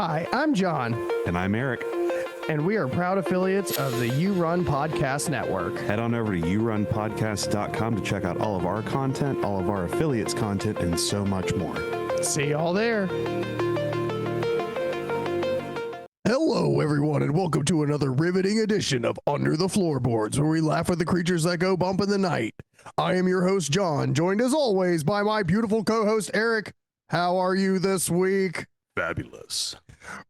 Hi, I'm John. And I'm Eric. And we are proud affiliates of the You Run Podcast Network. Head on over to yourunpodcast.com to check out all of our content, all of our affiliates' content, and so much more. See y'all there. Hello, everyone, and welcome to another riveting edition of Under the Floorboards, where we laugh at the creatures that go bump in the night. I am your host, John, joined as always by my beautiful co-host, Eric. How are you this week? Fabulous.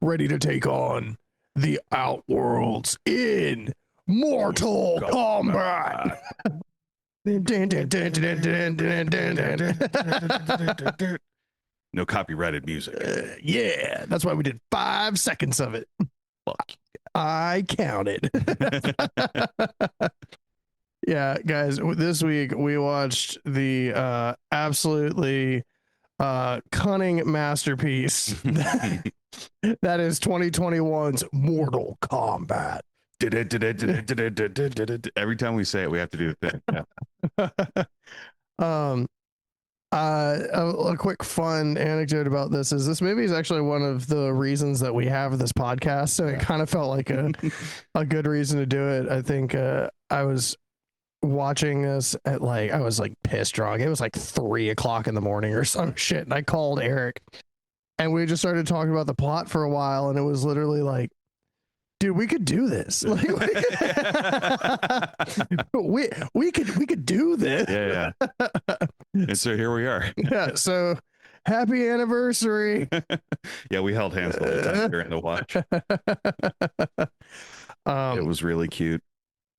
Ready to take on the Outworlds in Mortal Kombat. No copyrighted music. Yeah, that's why we did 5 seconds of it. Fuck. I counted. Yeah, guys, this week we watched the absolutely cunning masterpiece that is 2021's Mortal Kombat. Every time we say it, we have to do the thing. Yeah. A quick fun anecdote about this is this movie is actually one of the reasons that we have this podcast, so it kind of felt like a good reason to do it. I think I was watching this at I was pissed drunk. It was 3 o'clock in the morning or some shit, and I called Eric and we just started talking about the plot for a while, and it was literally dude, we could do this. We could do this. Yeah. And so here we are. Yeah. So happy anniversary. Yeah, we held hands the whole time during the watch. It was really cute.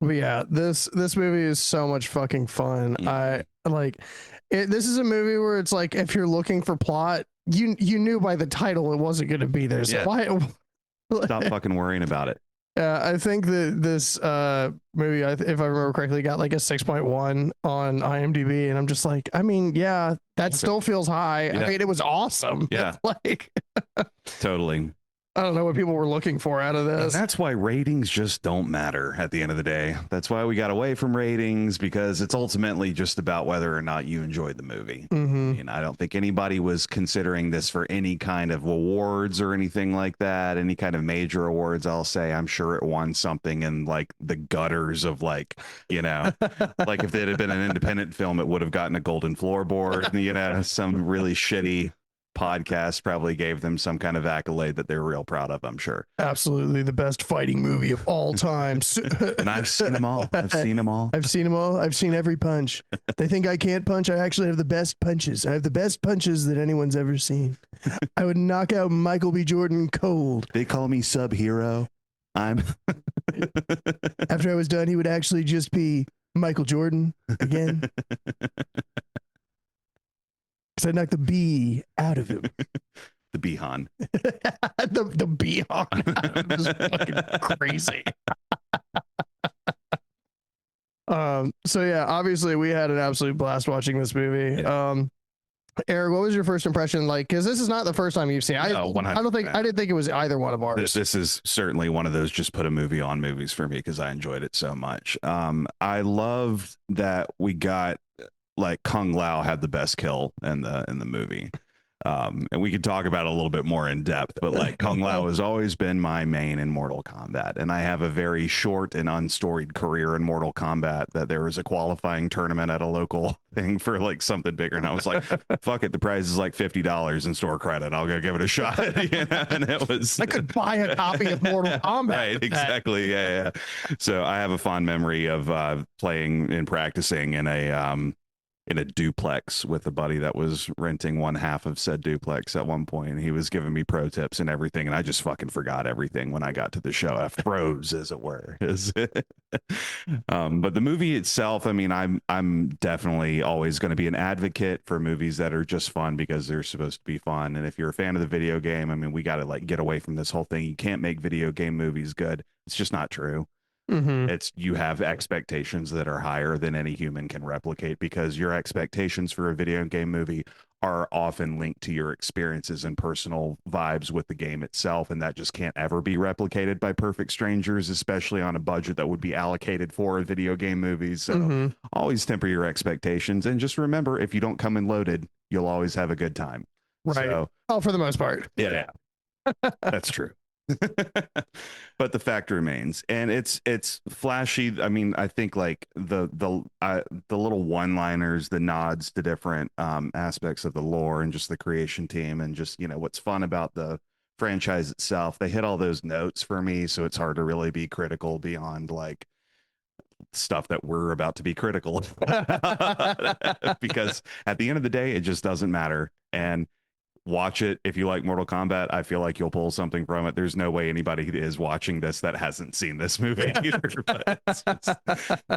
But yeah, this movie is so much fucking fun. I this is a movie where it's if you're looking for plot, you knew by the title it wasn't going to be there. So why? Stop fucking worrying about it. I think that this movie, if I remember correctly, got a 6.1 on IMDb, and I'm just yeah, that still feels high. Yeah. I mean, it was awesome. Yeah. Totally. I don't know what people were looking for out of this. And that's why ratings just don't matter at the end of the day. That's why we got away from ratings, because it's ultimately just about whether or not you enjoyed the movie. Mm-hmm. I don't think anybody was considering this for any kind of awards or anything like that, any kind of major awards. I'll say I'm sure it won something in the gutters of if it had been an independent film, it would have gotten a golden floorboard. Some really shitty podcast probably gave them some kind of accolade that they're real proud of, I'm sure. Absolutely the best fighting movie of all time. And I've seen them all. I've seen them all. I've seen every punch. They think I can't punch. I actually have the best punches. I have the best punches that anyone's ever seen. I would knock out Michael B. Jordan cold. They call me Sub-Hero. I'm After I was done, he would actually just be Michael Jordan again. I knocked the B out of him. The Behan. the Behan. It was fucking crazy. So yeah, obviously we had an absolute blast watching this movie. Yeah. Eric, what was your first impression because this is not the first time you've seen it. No, I didn't think it was either one of ours. This is certainly one of those just put a movie on movies for me because I enjoyed it so much. I loved that we got Kung Lao had the best kill in the movie. And we could talk about it a little bit more in depth, but Kung Lao has always been my main in Mortal Kombat. And I have a very short and unstoried career in Mortal Kombat that there was a qualifying tournament at a local thing for something bigger. And I was like, fuck it. The price is $50 in store credit. I'll go give it a shot. And it was, I could buy a copy of Mortal Kombat. Right. Exactly. Yeah. So I have a fond memory of playing and practicing in a duplex with a buddy that was renting one half of said duplex at one point. He was giving me pro tips and everything, and I just fucking forgot everything when I got to the show. I froze, as it were. But the movie itself, I mean, I'm definitely always going to be an advocate for movies that are just fun because they're supposed to be fun. And if you're a fan of the video game, I mean, we got to get away from this whole thing. You can't make video game movies good. It's just not true. Mm-hmm. You have expectations that are higher than any human can replicate because your expectations for a video game movie are often linked to your experiences and personal vibes with the game itself, and that just can't ever be replicated by perfect strangers, especially on a budget that would be allocated for video game movies. So always temper your expectations, and just remember, if you don't come in loaded, you'll always have a good time. Right. So, for the most part. Yeah. That's true. But the fact remains, and it's flashy. I mean, I think like the little one-liners, the nods to different aspects of the lore and just the creation team, and just what's fun about the franchise itself. They hit all those notes for me, so it's hard to really be critical beyond like stuff that we're about to be critical of. Because at the end of the day, it just doesn't matter. And watch it if you like Mortal Kombat. I feel like you'll pull something from it. There's no way anybody is watching this that hasn't seen this movie either. But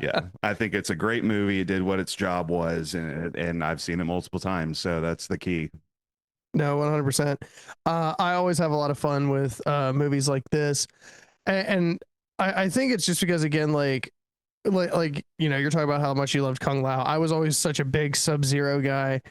yeah, I think it's a great movie. It did what its job was, and I've seen it multiple times. So that's the key. No, 100%. I always have a lot of fun with movies like this, and I think it's just because again, like you're talking about how much you loved Kung Lao. I was always such a big Sub-Zero guy,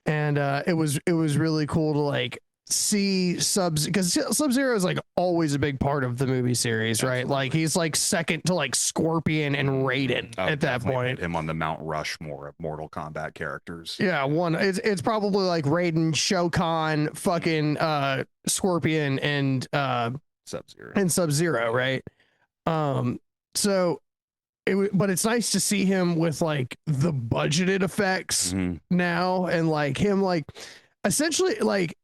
and it was really cool to like see because Sub-Zero is like always a big part of the movie series, right? Absolutely. Like he's like second to like Scorpion and Raiden at that point. Him on the Mount Rushmore of Mortal Kombat characters. Yeah, it's probably like Raiden, Shao Kahn, fucking Scorpion, and Sub-Zero, right? So but it's nice to see him with like the budgeted effects now, and like him like essentially like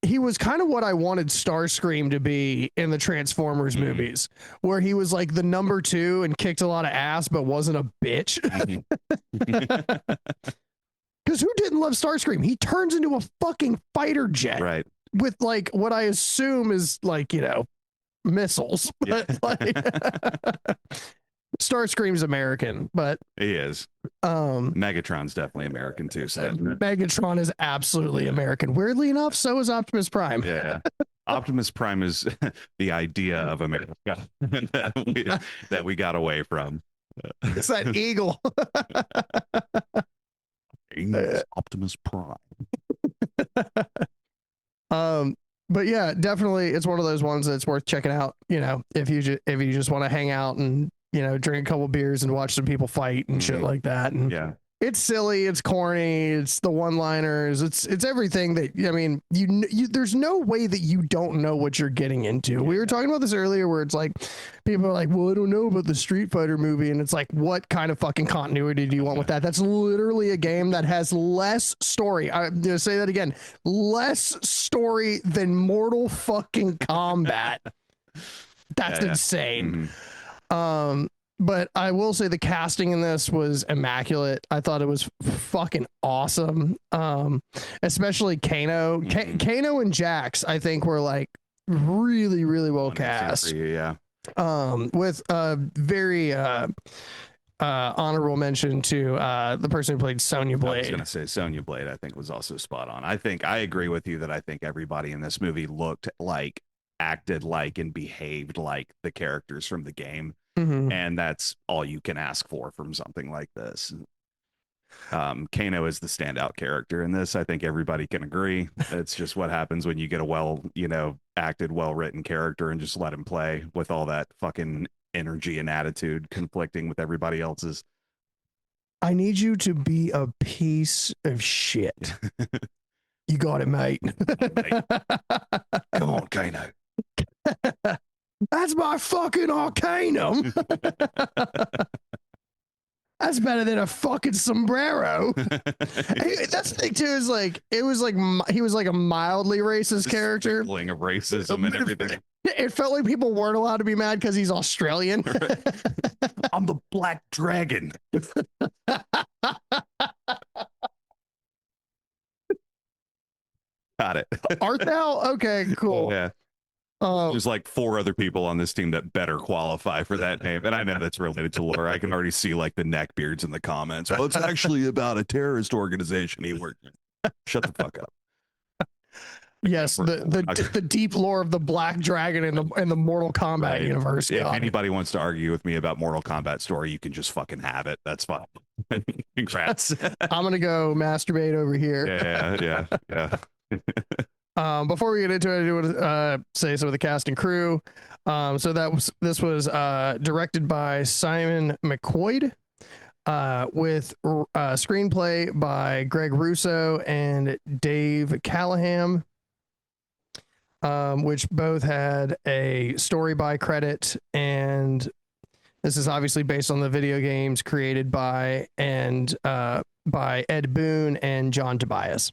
he was kind of what I wanted Starscream to be in the Transformers movies, where he was like the number 2 and kicked a lot of ass but wasn't a bitch. Because who didn't love Starscream? He turns into a fucking fighter jet, right? With like what I assume is like missiles, but like Starscream's American, but he is. Megatron's definitely American too. So Megatron is absolutely American. Weirdly enough, so is Optimus Prime. Yeah, Optimus Prime is the idea of America that we got away from. It's that eagle. Optimus Prime. But yeah, definitely, it's one of those ones that's worth checking out. If you just want to hang out and drink a couple beers and watch some people fight and shit like that. And yeah, it's silly, it's corny, it's the one-liners, it's everything that I mean. There's no way that you don't know what you're getting into. Yeah. We were talking about this earlier, where it's like people are like, "Well, I don't know about the Street Fighter movie," and it's like, what kind of fucking continuity do you want with that? That's literally a game that has less story. I'm gonna say that again, less story than Mortal fucking Kombat. That's insane. But I will say the casting in this was immaculate. I thought it was fucking awesome. Especially Kano. Kano and Jax, I think, were like really, really well cast. Yeah. With a very honorable mention to the person who played Sonya Blade. I was gonna say Sonya Blade, I think, was also spot on. I agree with you that I think everybody in this movie looked like, acted like, and behaved like the characters from the game. And that's all you can ask for from something like this. Kano is the standout character in this. I think everybody can agree. It's just what happens when you get a acted, well-written character and just let him play with all that fucking energy and attitude conflicting with everybody else's. I need you to be a piece of shit. You got it, mate. Come on, Kano. That's my fucking Arcanum. That's better than a fucking sombrero. That's the thing too, is like, it was like, he was like a mildly racist character. Of racism and everything. It felt like people weren't allowed to be mad because he's Australian. I'm the Black Dragon. Got it. Art thou? Okay, cool. Yeah. There's like 4 other people on this team that better qualify for that name. And I know that's related to lore. I can already see like the neckbeards in the comments. Well, it's actually about a terrorist organization he worked in. Shut the fuck up. Yes, the deep lore of the Black Dragon in the Mortal Kombat universe. If anybody wants to argue with me about Mortal Kombat story, you can just fucking have it. That's fine. Congrats. I'm gonna go masturbate over here. Yeah. Before we get into it, I do want to say some of the cast and crew. So this was directed by Simon McQuoid, with screenplay by Greg Russo and Dave Callahan. which both had a story by credit, and this is obviously based on the video games created by by Ed Boon and John Tobias.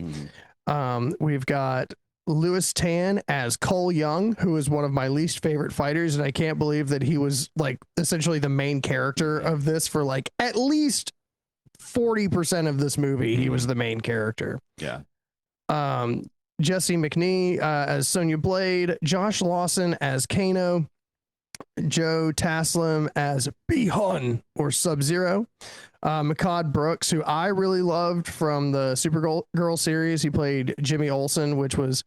We've got Louis Tan as Cole Young, who is one of my least favorite fighters, and I can't believe that he was like essentially the main character of this for like at least 40% of this movie. He was the main character. Yeah. Jesse McNee as Sonya Blade, Josh Lawson as Kano, Joe Taslim as B-Hun or Sub-Zero, Makad Brooks, who I really loved from the Supergirl series. He played Jimmy Olsen, which was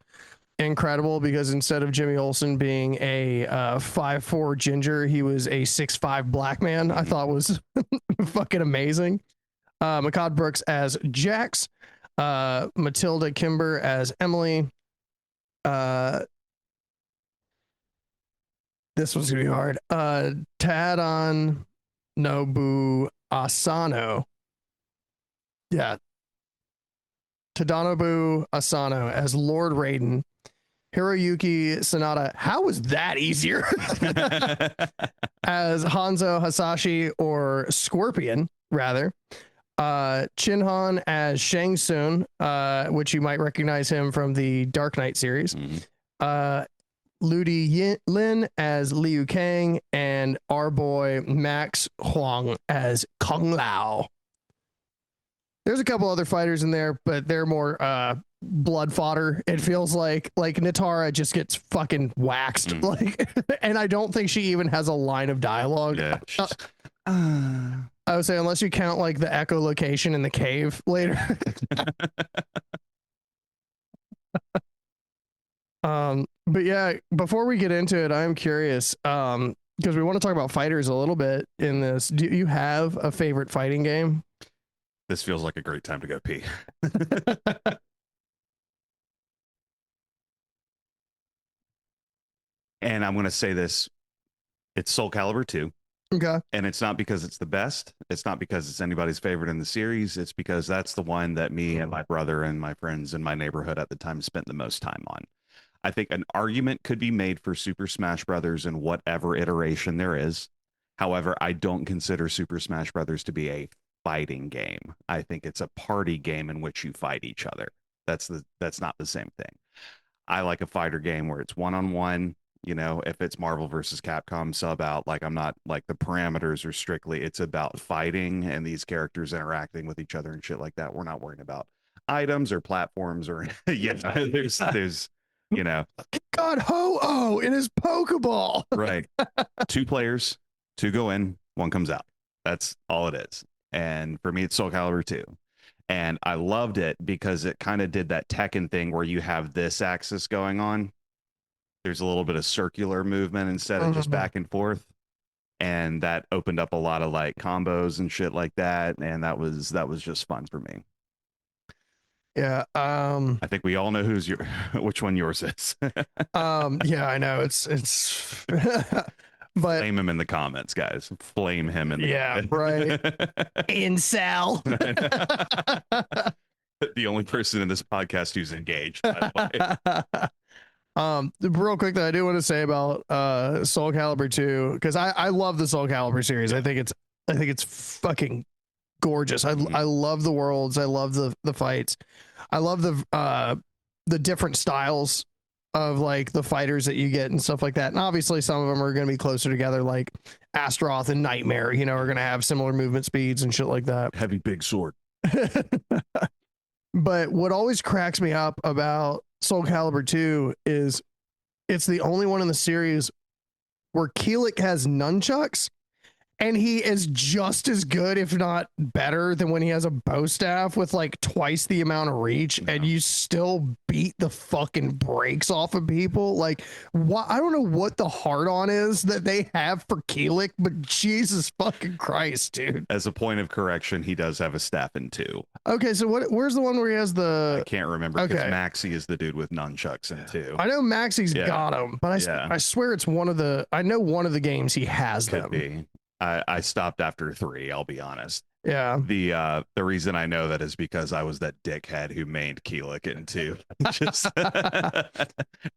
incredible because instead of Jimmy Olsen being a 5'4" ginger, he was a 6'5" black man. I thought was fucking amazing. Makad Brooks as Jax, Matilda Kimber as Emily. This one's gonna be hard. Tadon Nobu Asano. Yeah. Tadanobu Asano as Lord Raiden. Hiroyuki Sanada. How was that easier? As Hanzo Hasashi or Scorpion, rather. Chinhan as Shang Tsung, which you might recognize him from the Dark Knight series. Ludi Lin as Liu Kang, and our boy Max Huang as Kung Lao. There's a couple other fighters in there, but they're more blood fodder. It feels like Natara just gets fucking waxed. Like, and I don't think she even has a line of dialogue. Yeah. I would say unless you count like the echolocation in the cave later. But yeah, before we get into it, I'm curious, because we want to talk about fighters a little bit in this. Do you have a favorite fighting game? This feels like a great time to go pee. And I'm going to say this. It's Soul Calibur 2. Okay. And it's not because it's the best. It's not because it's anybody's favorite in the series. It's because that's the one that me and my brother and my friends in my neighborhood at the time spent the most time on. I think an argument could be made for Super Smash Brothers in whatever iteration there is. However, I don't consider Super Smash Brothers to be a fighting game. I think it's a party game in which you fight each other. That's not the same thing. I like a fighter game where it's one-on-one. You know, if it's Marvel versus Capcom sub out, like I'm not like the parameters are strictly, it's about fighting and these characters interacting with each other and shit like that. We're not worrying about items or platforms or there's you know, God, Ho-Oh in his Pokeball. Right. 2 players, 2 go in, 1 comes out. That's all it is. And for me, it's Soul Calibur 2. And I loved it because it kind of did that Tekken thing where you have this axis going on. There's a little bit of circular movement instead of just back and forth. And that opened up a lot of like combos and shit like that. And that was just fun for me. Yeah. I think we all know which one yours is. Yeah, I know it's but flame him in the comments, guys. Flame him in the comments. Right. Incel. The only person in this podcast who's engaged, by the way. Real quick though, I do want to say about Soul Calibur 2, because I love the Soul Calibur series. I think it's fucking gorgeous. I love the worlds. I love the fights. I love the different styles of like the fighters that you get and stuff like that. And obviously some of them are going to be closer together, like Astaroth and Nightmare, you know, are going to have similar movement speeds and shit like that. Heavy big sword. But what always cracks me up about Soul Calibur 2 is it's the only one in the series where Keelik has nunchucks, and he is just as good, if not better, than when he has a bow staff with like twice the amount of reach, and you still beat the fucking brakes off of people. Like, what? I don't know what the hard on is that they have for Keelik, but Jesus fucking Christ, dude. As a point of correction, he does have a staff in 2. Okay, so where's the one where he has the? I can't remember because Maxie is the dude with nunchucks in 2. I know Maxie's got him, but I swear it's one of the. I know one of the games he has Could them. be. I stopped after 3, I'll be honest. Yeah. The reason I know that is because I was that dickhead who mained Keelik into just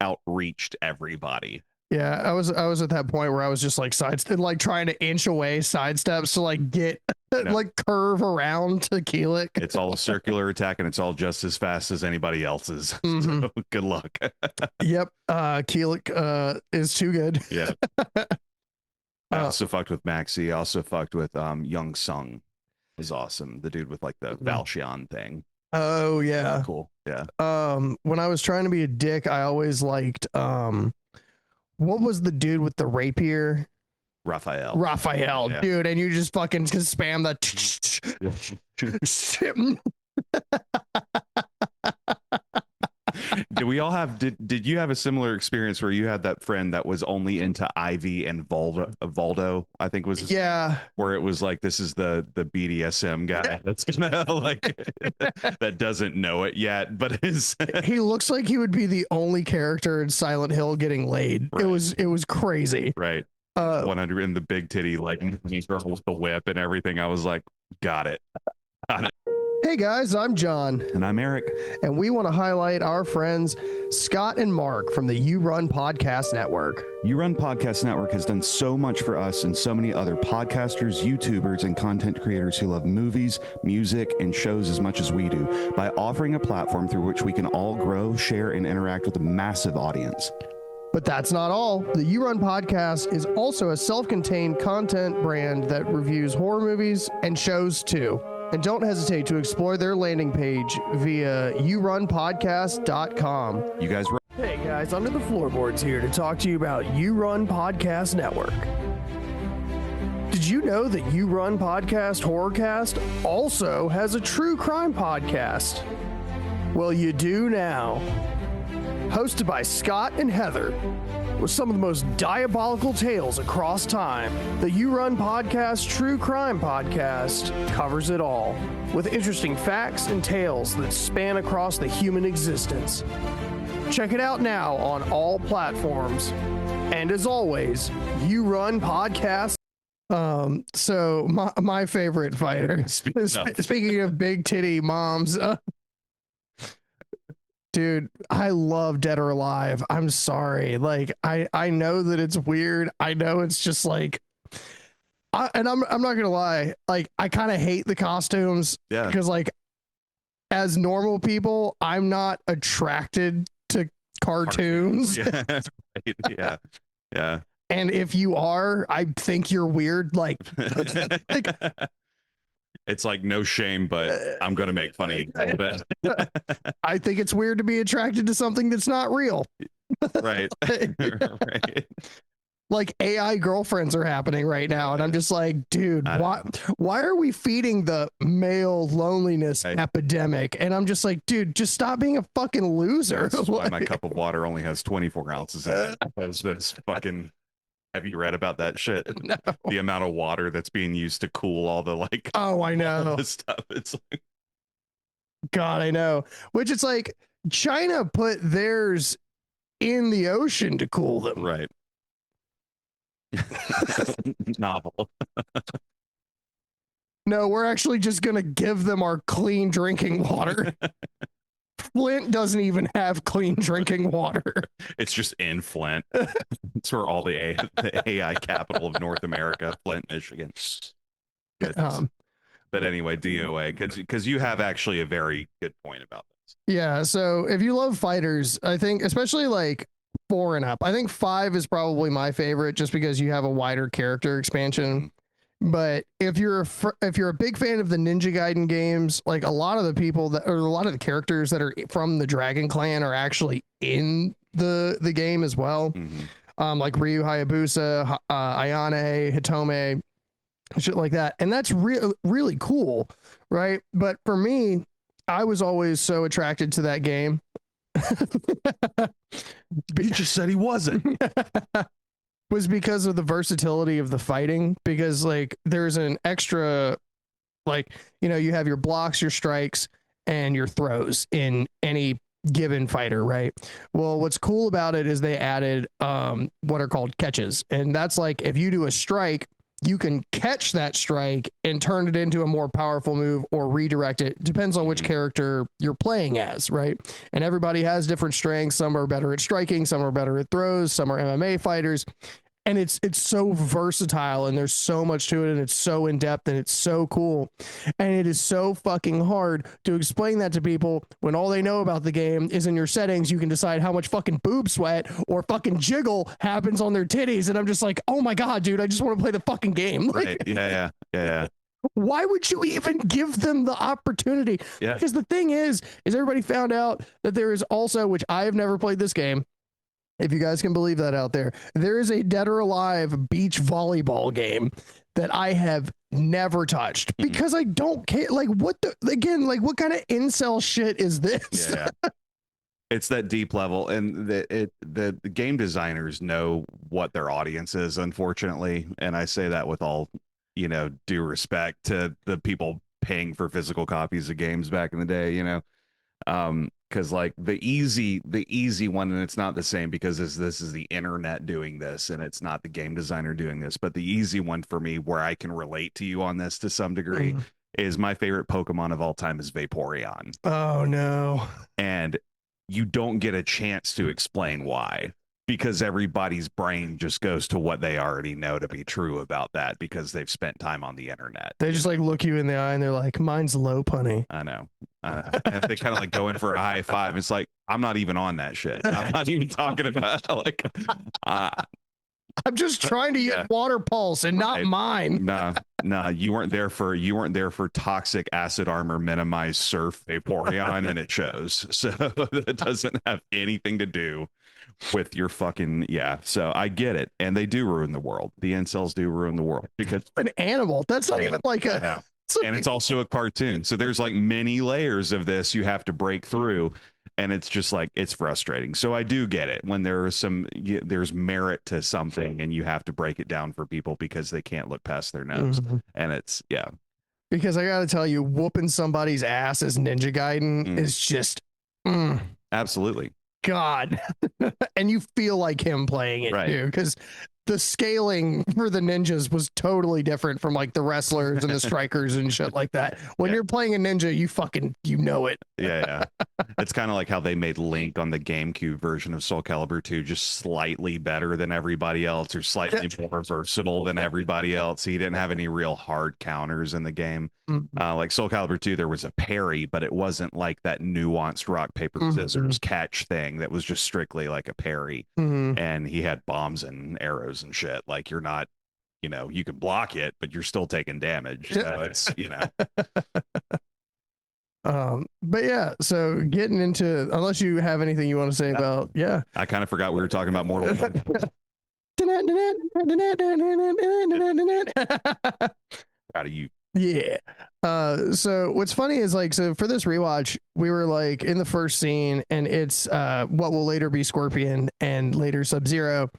outreached everybody. Yeah, I was at that point where I was just like like trying to inch away sidesteps to like get like curve around to Keelik. It's all a circular attack and it's all just as fast as anybody else's. Mhm. So good luck. Yep. Keelik is too good. Yeah. I also fucked with Maxi. I also fucked with Young Sung. Was awesome. The dude with like the Valshian thing. Oh yeah. Cool. Yeah. When I was trying to be a dick, I always liked what was the dude with the rapier? Raphael, yeah. Dude, and you just fucking spam the Do we all have did you have a similar experience where you had that friend that was only into Ivy and Voldo, I think was where it was like, this is the BDSM guy that's gonna like that doesn't know it yet, but he looks like he would be the only character in Silent Hill getting laid. Right. It was crazy. Right. 100 in the big titty, like he's with the whip and everything. I was like, got it. Hey guys, I'm John. And I'm Eric. And we want to highlight our friends Scott and Mark from the You Run Podcast Network. You Run Podcast Network has done so much for us and so many other podcasters, YouTubers, and content creators who love movies, music, and shows as much as we do by offering a platform through which we can all grow, share, and interact with a massive audience. But that's not all. The You Run Podcast is also a self-contained content brand that reviews horror movies and shows too. And don't hesitate to explore their landing page via yourunpodcast.com. You guys. Hey guys, Under the Floorboards here to talk to you about You Run Podcast Network. Did you know that You Run Podcast Horrorcast also has a true crime podcast? Well, you do now. Hosted by Scott and Heather, with some of the most diabolical tales across time, the You Run Podcast True Crime Podcast covers it all, with interesting facts and tales that span across the human existence. Check it out now on all platforms. And as always, You Run Podcast. So my favorite fighter, speaking of big titty moms, dude, I love Dead or Alive. I'm sorry. Like, I know that it's weird. I know it's just like, and I'm not gonna lie. Like, I kind of hate the costumes. Yeah. Because like, as normal people, I'm not attracted to cartoons. Yeah. Right. Yeah. Yeah. And if you are, I think you're weird. Like it's like no shame, but I'm going to make fun of you a little bit. I think it's weird to be attracted to something that's not real. Right. Right. Like AI girlfriends are happening right now. And I'm just like, dude, why are we feeding the male loneliness epidemic? And I'm just like, dude, just stop being a fucking loser. That's why my cup of water only has 24 ounces in it. That's fucking... Have you read about that shit? No. The amount of water that's being used to cool all the like. Oh, I know. This stuff. It's like, God, I know. Which it's like China put theirs in the ocean to cool them. Right. Novel. No, we're actually just gonna give them our clean drinking water. Flint doesn't even have clean drinking water. It's just in Flint. It's where all the AI capital of North America, Flint, Michigan. But anyway, DOA, because you have actually a very good point about this. Yeah, so if you love fighters, I think especially like 4 and up, I think 5 is probably my favorite just because you have a wider character expansion. Mm-hmm. But if you're a big fan of the Ninja Gaiden games, like a lot of the people that, or a lot of the characters that are from the Dragon Clan are actually in the game as well. Mm-hmm. Like Ryu Hayabusa, Ayane, Hitome, shit like that. And that's really cool, right? But for me, I was always so attracted to that game. You just said he wasn't. Was because of the versatility of the fighting, because like there's an extra, like, you know, you have your blocks, your strikes, and your throws in any given fighter, right? Well, what's cool about it is they added what are called catches, and that's like if you do a strike, you can catch that strike and turn it into a more powerful move or redirect it. Depends on which character you're playing as, right? And everybody has different strengths. Some are better at striking, some are better at throws, some are MMA fighters. And it's so versatile, and there's so much to it, and it's so in depth, and it's so cool. And it is so fucking hard to explain that to people when all they know about the game is in your settings you can decide how much fucking boob sweat or fucking jiggle happens on their titties. And I'm just like, oh my God, dude, I just want to play the fucking game. Like, right. Yeah. why would you even give them the opportunity? Yeah. Because the thing is everybody found out that there is also, which I have never played this game, if you guys can believe that out there, there is a Dead or Alive beach volleyball game that I have never touched because I don't care. Like, what the, again, like, what kind of incel shit is this? Yeah. It's that deep level, and the game designers know what their audience is, unfortunately. And I say that with all, due respect to the people paying for physical copies of games back in the day, because like the easy one, and it's not the same because this is the internet doing this and it's not the game designer doing this, but the easy one for me where I can relate to you on this to some degree is my favorite Pokemon of all time is Vaporeon. Oh no. And you don't get a chance to explain why, because everybody's brain just goes to what they already know to be true about that because they've spent time on the internet. They just like look you in the eye and they're like, mine's low, punny. I know. And they kind of like go in for a high five. It's like, I'm not even on that shit. I'm not even talking about like, I'm just trying to get Water Pulse and not mine. No, you weren't there for toxic acid armor minimize surf Vaporeon, and it shows. So that doesn't have anything to do with your fucking So I get it, and they do ruin the world. The incels do ruin the world because an animal. That's not even like a. And it's also a cartoon, so there's like many layers of this you have to break through, and it's just like it's frustrating. So I do get it when there's merit to something and you have to break it down for people because they can't look past their nose. And it's because I gotta tell you, whooping somebody's ass as Ninja Gaiden is just absolutely God. And you feel like him playing it too, because the scaling for the ninjas was totally different from like the wrestlers and the strikers and shit like that. When you're playing a ninja, you know it. Yeah. It's kind of like how they made Link on the GameCube version of Soul Calibur 2 just slightly better than everybody else, or slightly more versatile than everybody else. He didn't have any real hard counters in the game. Like Soul Calibur 2, there was a parry, but it wasn't like that nuanced rock, paper, scissors catch thing that was just strictly like a parry. And he had bombs and arrows and shit. Like, you're not, you can block it, but you're still taking damage. So it's, but yeah, so getting into, unless you have anything you want to say about, I kind of forgot we were talking about Mortal Kombat. Out of you. Yeah. So what's funny is like, so for this rewatch, we were like in the first scene, and it's what will later be Scorpion and later Sub-Zero.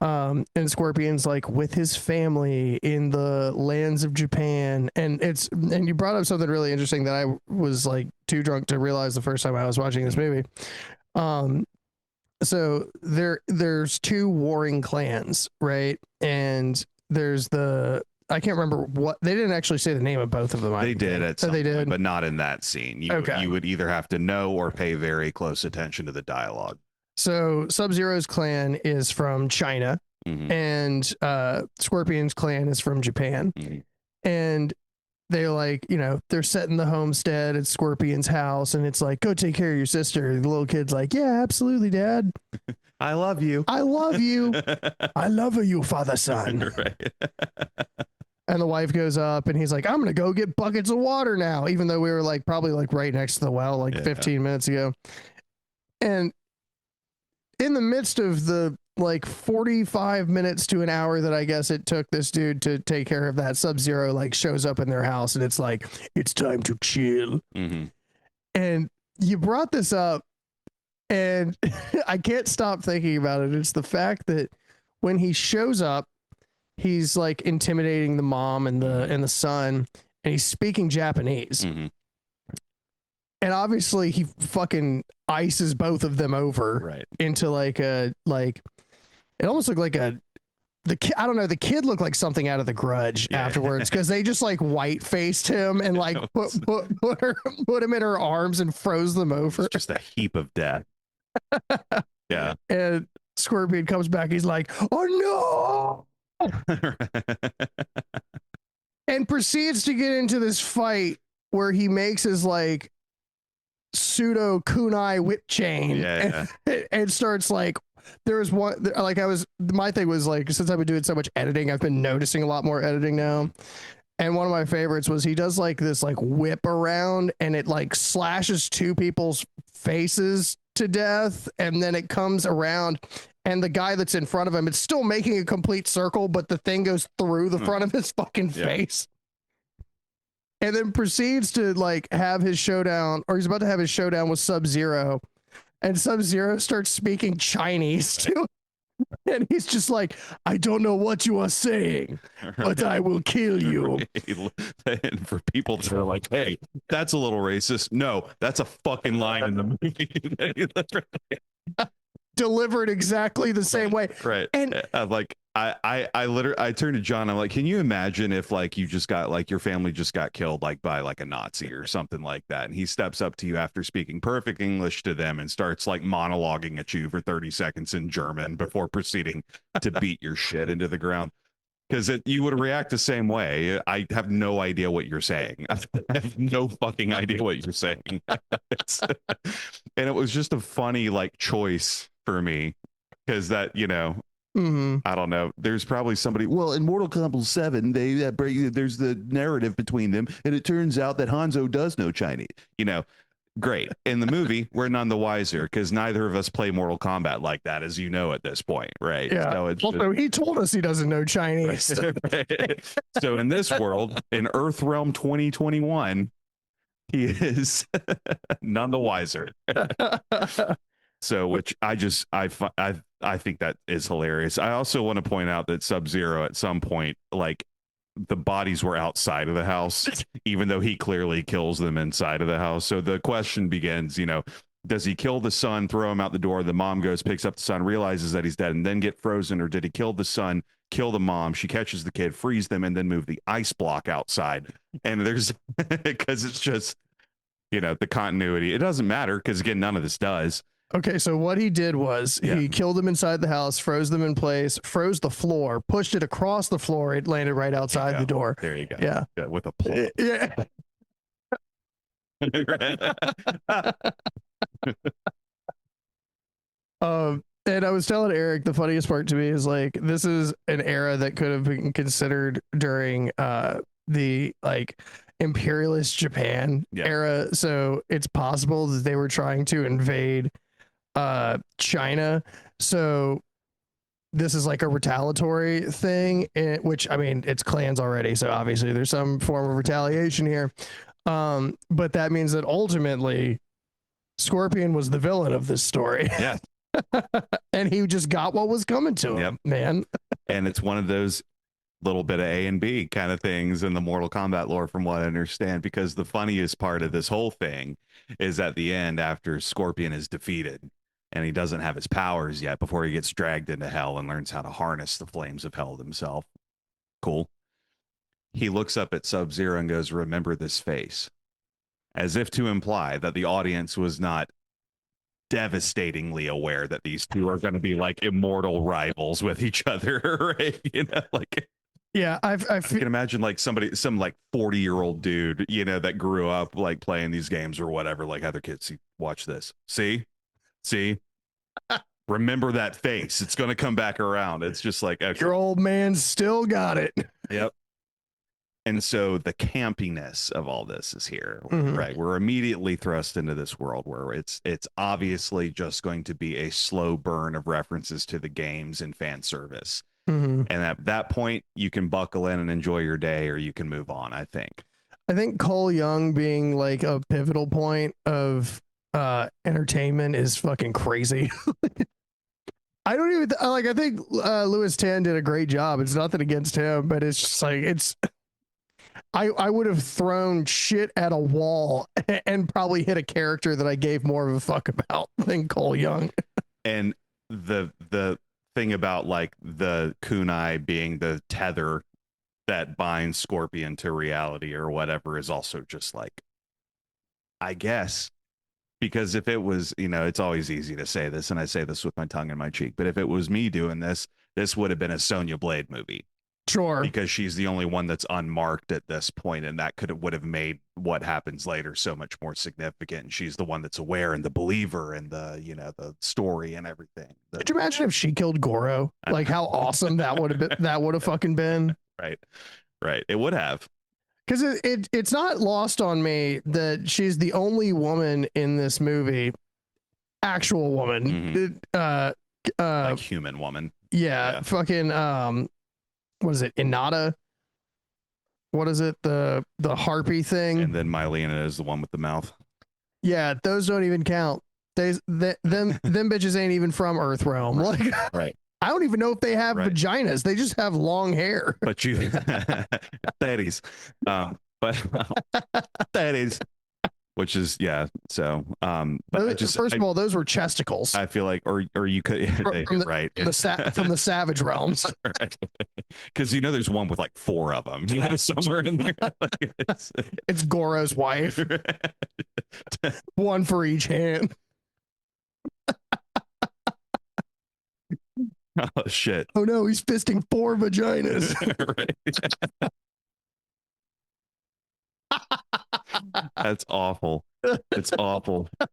And Scorpion's like with his family in the lands of Japan, and you brought up something really interesting that I was like too drunk to realize the first time I was watching this movie. So there's two warring clans, right? And there's I can't remember what, they didn't actually say the name of both of them. They did at some point, but not in that scene. You would either have to know or pay very close attention to the dialogue. So Sub-Zero's clan is from China, and Scorpion's clan is from Japan. And they like, they're setting the homestead at Scorpion's house, and it's like, go take care of your sister. The little kid's like, yeah, absolutely, Dad. I love you. I love you. I love you, father, son. Right. And the wife goes up, and he's like, I'm going to go get buckets of water now, even though we were like probably like right next to the well, like 15 minutes ago. And in the midst of the like 45 minutes to an hour that I guess it took this dude to take care of that, Sub-Zero like shows up in their house, and it's like, it's time to chill. And you brought this up, and I can't stop thinking about it. It's the fact that when he shows up, he's like intimidating the mom and the son, and he's speaking Japanese. And obviously he fucking ices both of them over into like it almost looked like a the kid, I don't know, the kid looked like something out of The Grudge afterwards, because they just like white faced him and like put him in her arms and froze them over. It's just a heap of death. Yeah. And Scorpion comes back, he's like, oh no, and proceeds to get into this fight where he makes his like pseudo kunai whip chain, and starts like, there was one, like, my thing was like, since I've been doing so much editing, I've been noticing a lot more editing now. And one of my favorites was he does like this like whip around, and it like slashes two people's faces to death, and then it comes around, and the guy that's in front of him, it's still making a complete circle, but the thing goes through the front of his fucking face. And then proceeds to like have his showdown, or he's about to have his showdown with Sub-Zero, and Sub-Zero starts speaking Chinese to him. And he's just like, I don't know what you are saying, but I will kill you. And for people that are like, hey, that's a little racist. No, that's a fucking line in the movie. Delivered exactly the same way. Right. And like, I literally, I turned to John, I'm like, can you imagine if like you just got like your family just got killed like by like a Nazi or something like that, and he steps up to you after speaking perfect English to them and starts like monologuing at you for 30 seconds in German before proceeding to beat your shit into the ground, because you would react the same way. I have no idea what you're saying. I have no fucking idea what you're saying. And it was just a funny like choice for me, because that, you know, I don't know. There's probably somebody. Well, in Mortal Kombat 7, there's the narrative between them, and it turns out that Hanzo does know Chinese. You know, great. In the movie, we're none the wiser, because neither of us play Mortal Kombat like that, as you know at this point, right? Yeah. So it's also, he told us he doesn't know Chinese. So in this world, in Earthrealm 2021, he is none the wiser. So, which I think that is hilarious. I also want to point out that Sub-Zero at some point, like, the bodies were outside of the house, even though he clearly kills them inside of the house. So the question begins, you know, does he kill the son, throw him out the door? The mom goes, picks up the son, realizes that he's dead, and then get frozen? Or did he kill the son, kill the mom? She catches the kid, freeze them, and then move the ice block outside. And there's, because it's just, you know, the continuity. It doesn't matter, because again, none of this does. Okay, so what he did was he killed them inside the house, froze them in place, froze the floor, pushed it across the floor. It landed right outside the door. There you go. Yeah. With a plug. Yeah. And I was telling Eric, the funniest part to me is like, this is an era that could have been considered during the like imperialist Japan era. So it's possible that they were trying to invade China. So this is like a retaliatory thing, which, I mean, it's clans already, so obviously there's some form of retaliation here. But that means that ultimately Scorpion was the villain of this story. Yeah. And he just got what was coming to him, man. And it's one of those little bit of A and B kind of things in the Mortal Kombat lore, from what I understand, because the funniest part of this whole thing is at the end, after Scorpion is defeated and he doesn't have his powers yet, before he gets dragged into hell and learns how to harness the flames of hell himself. Cool. He looks up at Sub-Zero and goes, "Remember this face," as if to imply that the audience was not devastatingly aware that these two are going to be like immortal rivals with each other, right? You know, like, yeah, I can imagine like some like 40-year-old dude, you know, that grew up like playing these games or whatever, like, other kids, see, watch this, see, remember that face, it's going to come back around. It's just like, okay. Your old man still got it. Yep. And so the campiness of all this is here, right? We're immediately thrust into this world where it's obviously just going to be a slow burn of references to the games and fan service. And at that point, you can buckle in and enjoy your day, or you can move on, I think. I think Cole Young being like a pivotal point of entertainment is fucking crazy. I don't even like, I think Louis Tan did a great job. It's nothing against him, but it's just like, it's, I would have thrown shit at a wall and probably hit a character that I gave more of a fuck about than Cole Young. And the thing about like the kunai being the tether that binds Scorpion to reality or whatever is also just like, I guess, because if it was, it's always easy to say this, and I say this with my tongue in my cheek, but if it was me doing this, this would have been a Sonya Blade movie. Sure. Because she's the only one that's unmarked at this point, and that would have made what happens later so much more significant. And she's the one that's aware and the believer and the story and everything. Could you imagine if she killed Goro? Like how awesome that would have been. That would have fucking been. Right. It would have. Because it's not lost on me that she's the only woman in this movie, actual woman, like human woman. Yeah. Fucking what is it? Inada? What is it? The harpy thing? And then Mylena is the one with the mouth. Yeah, those don't even count. Them bitches ain't even from Earthrealm. Like, right. I don't even know if they have vaginas. They just have long hair. But daddies. But daddies. Which is so but first of all, those were chesticles. I feel like or you could from the savage realms. Right. Because there's one with like 4 of them somewhere in there. It's Goro's wife. One for each hand. Oh shit. Oh no, he's fisting 4 vaginas. That's awful. It's awful. But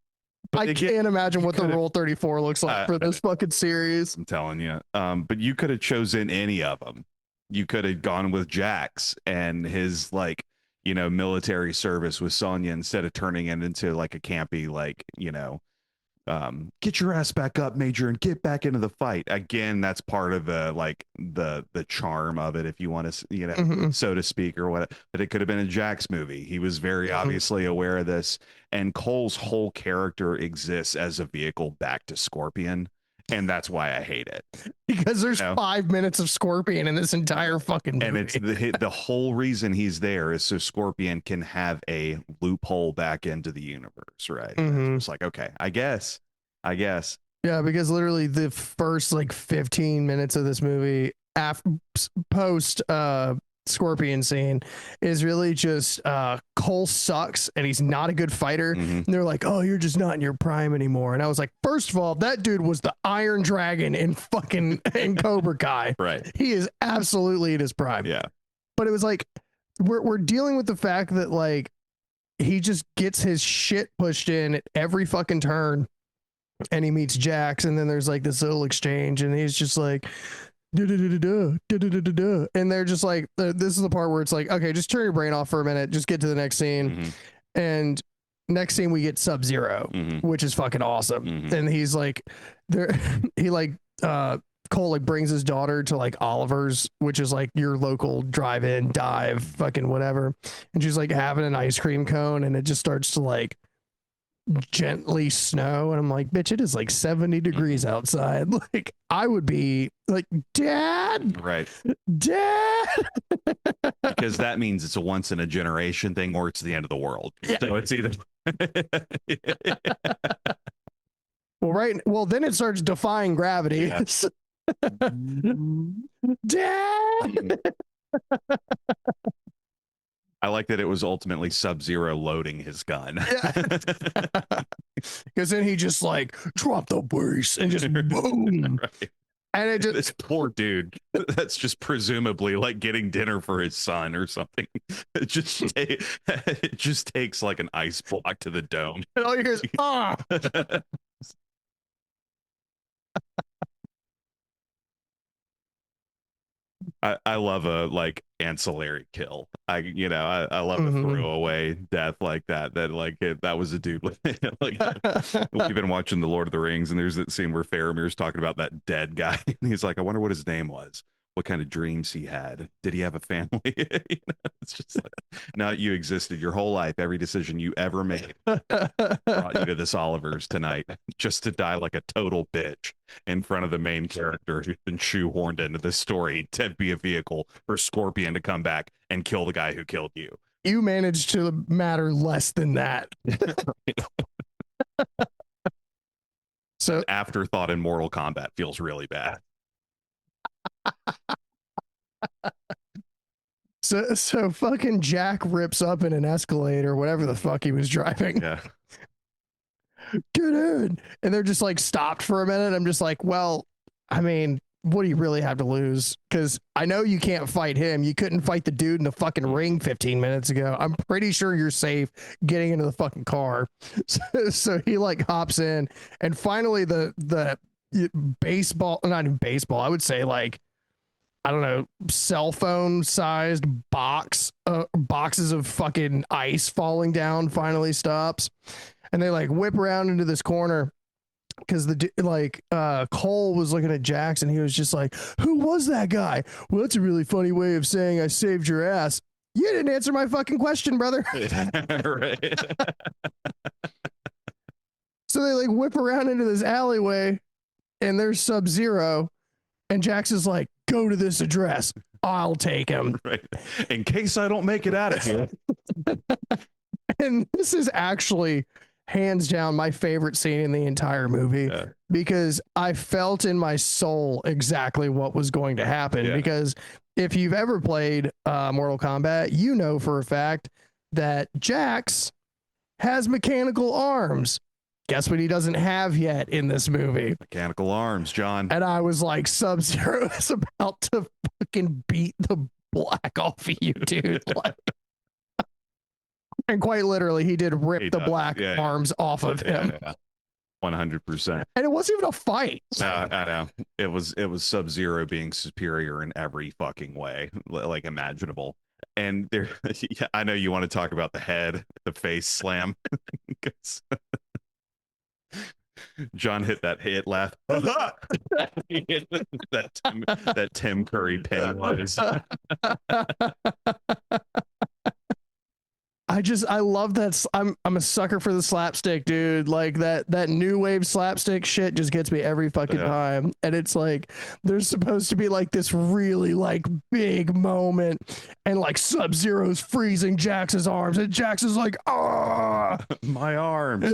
I can't imagine what the Rule 34 looks like for this fucking series. I'm telling you. But you could have chosen any of them. You could have gone with Jax and his military service with Sonya instead of turning it into like a campy get your ass back up, Major, and get back into the fight. Again, that's part of the charm of it, if you want to, so to speak, or what. But it could have been a Jax movie. He was very obviously aware of this, and Cole's whole character exists as a vehicle back to Scorpion, and that's why I hate it. Because there's 5 minutes of Scorpion in this entire fucking movie. And it's the whole reason he's there is so Scorpion can have a loophole back into the universe, right? It's like, okay, I guess. Yeah, because literally the first 15 minutes of this movie post Scorpion scene is really just Cole sucks and he's not a good fighter. And they're like, oh, you're just not in your prime anymore. And I was like, first of all, that dude was the Iron Dragon in Cobra Kai. Right. He is absolutely in his prime. Yeah. But it was like we're dealing with the fact that he just gets his shit pushed in at every fucking turn. And he meets Jax, and then there's this little exchange, and he's just like, and they're just like, this is the part where it's like, okay, just turn your brain off for a minute, just get to the next scene. And next scene we get Sub-Zero, which is fucking awesome. And he's like, Cole brings his daughter to Oliver's, which is your local drive-in dive, fucking whatever, and she's having an ice cream cone, and it just starts to gently snow, and I'm like, bitch, it is 70 degrees outside. I would be like, Dad, right? Dad, because that means it's a once in a generation thing, or it's the end of the world. Yeah. So it's either. Well, then it starts defying gravity. Yeah. Dad. I like that it was ultimately Sub-Zero loading his gun. Because then he just drop the bass and just boom. Right. And it just, this poor dude that's just presumably getting dinner for his son or something. It just takes an ice block to the dome. And all you hear is I love a ancillary kill. I love a throwaway death like that. That was a dude. We've been watching The Lord of the Rings, and there's that scene where Faramir's talking about that dead guy, and he's like, I wonder what his name was, what kind of dreams he had. Did he have a family? It's just no, you existed your whole life. Every decision you ever made brought you to this Oliver's tonight, just to die like a total bitch in front of the main character who's been shoehorned into this story to be a vehicle for Scorpion to come back and kill the guy who killed you. You managed to matter less than that. So afterthought in Mortal Kombat feels really bad. So fucking Jack rips up in an Escalator, whatever the fuck he was driving. Yeah. Get in. And they're just like stopped for a minute. I'm just like, well, I mean, what do you really have to lose? Because I know you can't fight him. You couldn't fight the dude in the fucking ring 15 minutes ago. I'm pretty sure you're safe getting into the fucking car. So he like hops in, and finally the baseball, not even baseball, I would say like, I don't know, cell phone sized boxes of fucking ice falling down finally stops. And they like whip around into this corner because Cole was looking at Jackson. He was just like, who was that guy? Well, that's a really funny way of saying I saved your ass. You didn't answer my fucking question, brother. Right. So they like whip around into this alleyway and there's Sub-Zero. And Jackson's like, go to this address. I'll take him. Right. In case I don't make it out of here. And this is actually hands down my favorite scene in the entire movie, because I felt in my soul exactly what was going to happen. Because if you've ever played Mortal Kombat, you know for a fact that Jax has mechanical arms. Guess what he doesn't have yet in this movie? Mechanical arms, John. And I was like, Sub-Zero is about to fucking beat the black off of you, dude. Like, and quite literally, he did rip the black arms off of him. 100%. And it wasn't even a fight. I know. It was Sub-Zero being superior in every fucking way, like imaginable. And there, I know you want to talk about the head, the face slam. John hit that hit laugh. that Tim Curry pin was. I love that. I'm a sucker for the slapstick, dude. Like that new wave slapstick shit just gets me every fucking time. And it's like there's supposed to be like this really like big moment, and like Sub-Zero's freezing Jax's arms, and Jax is like, ah, my arms.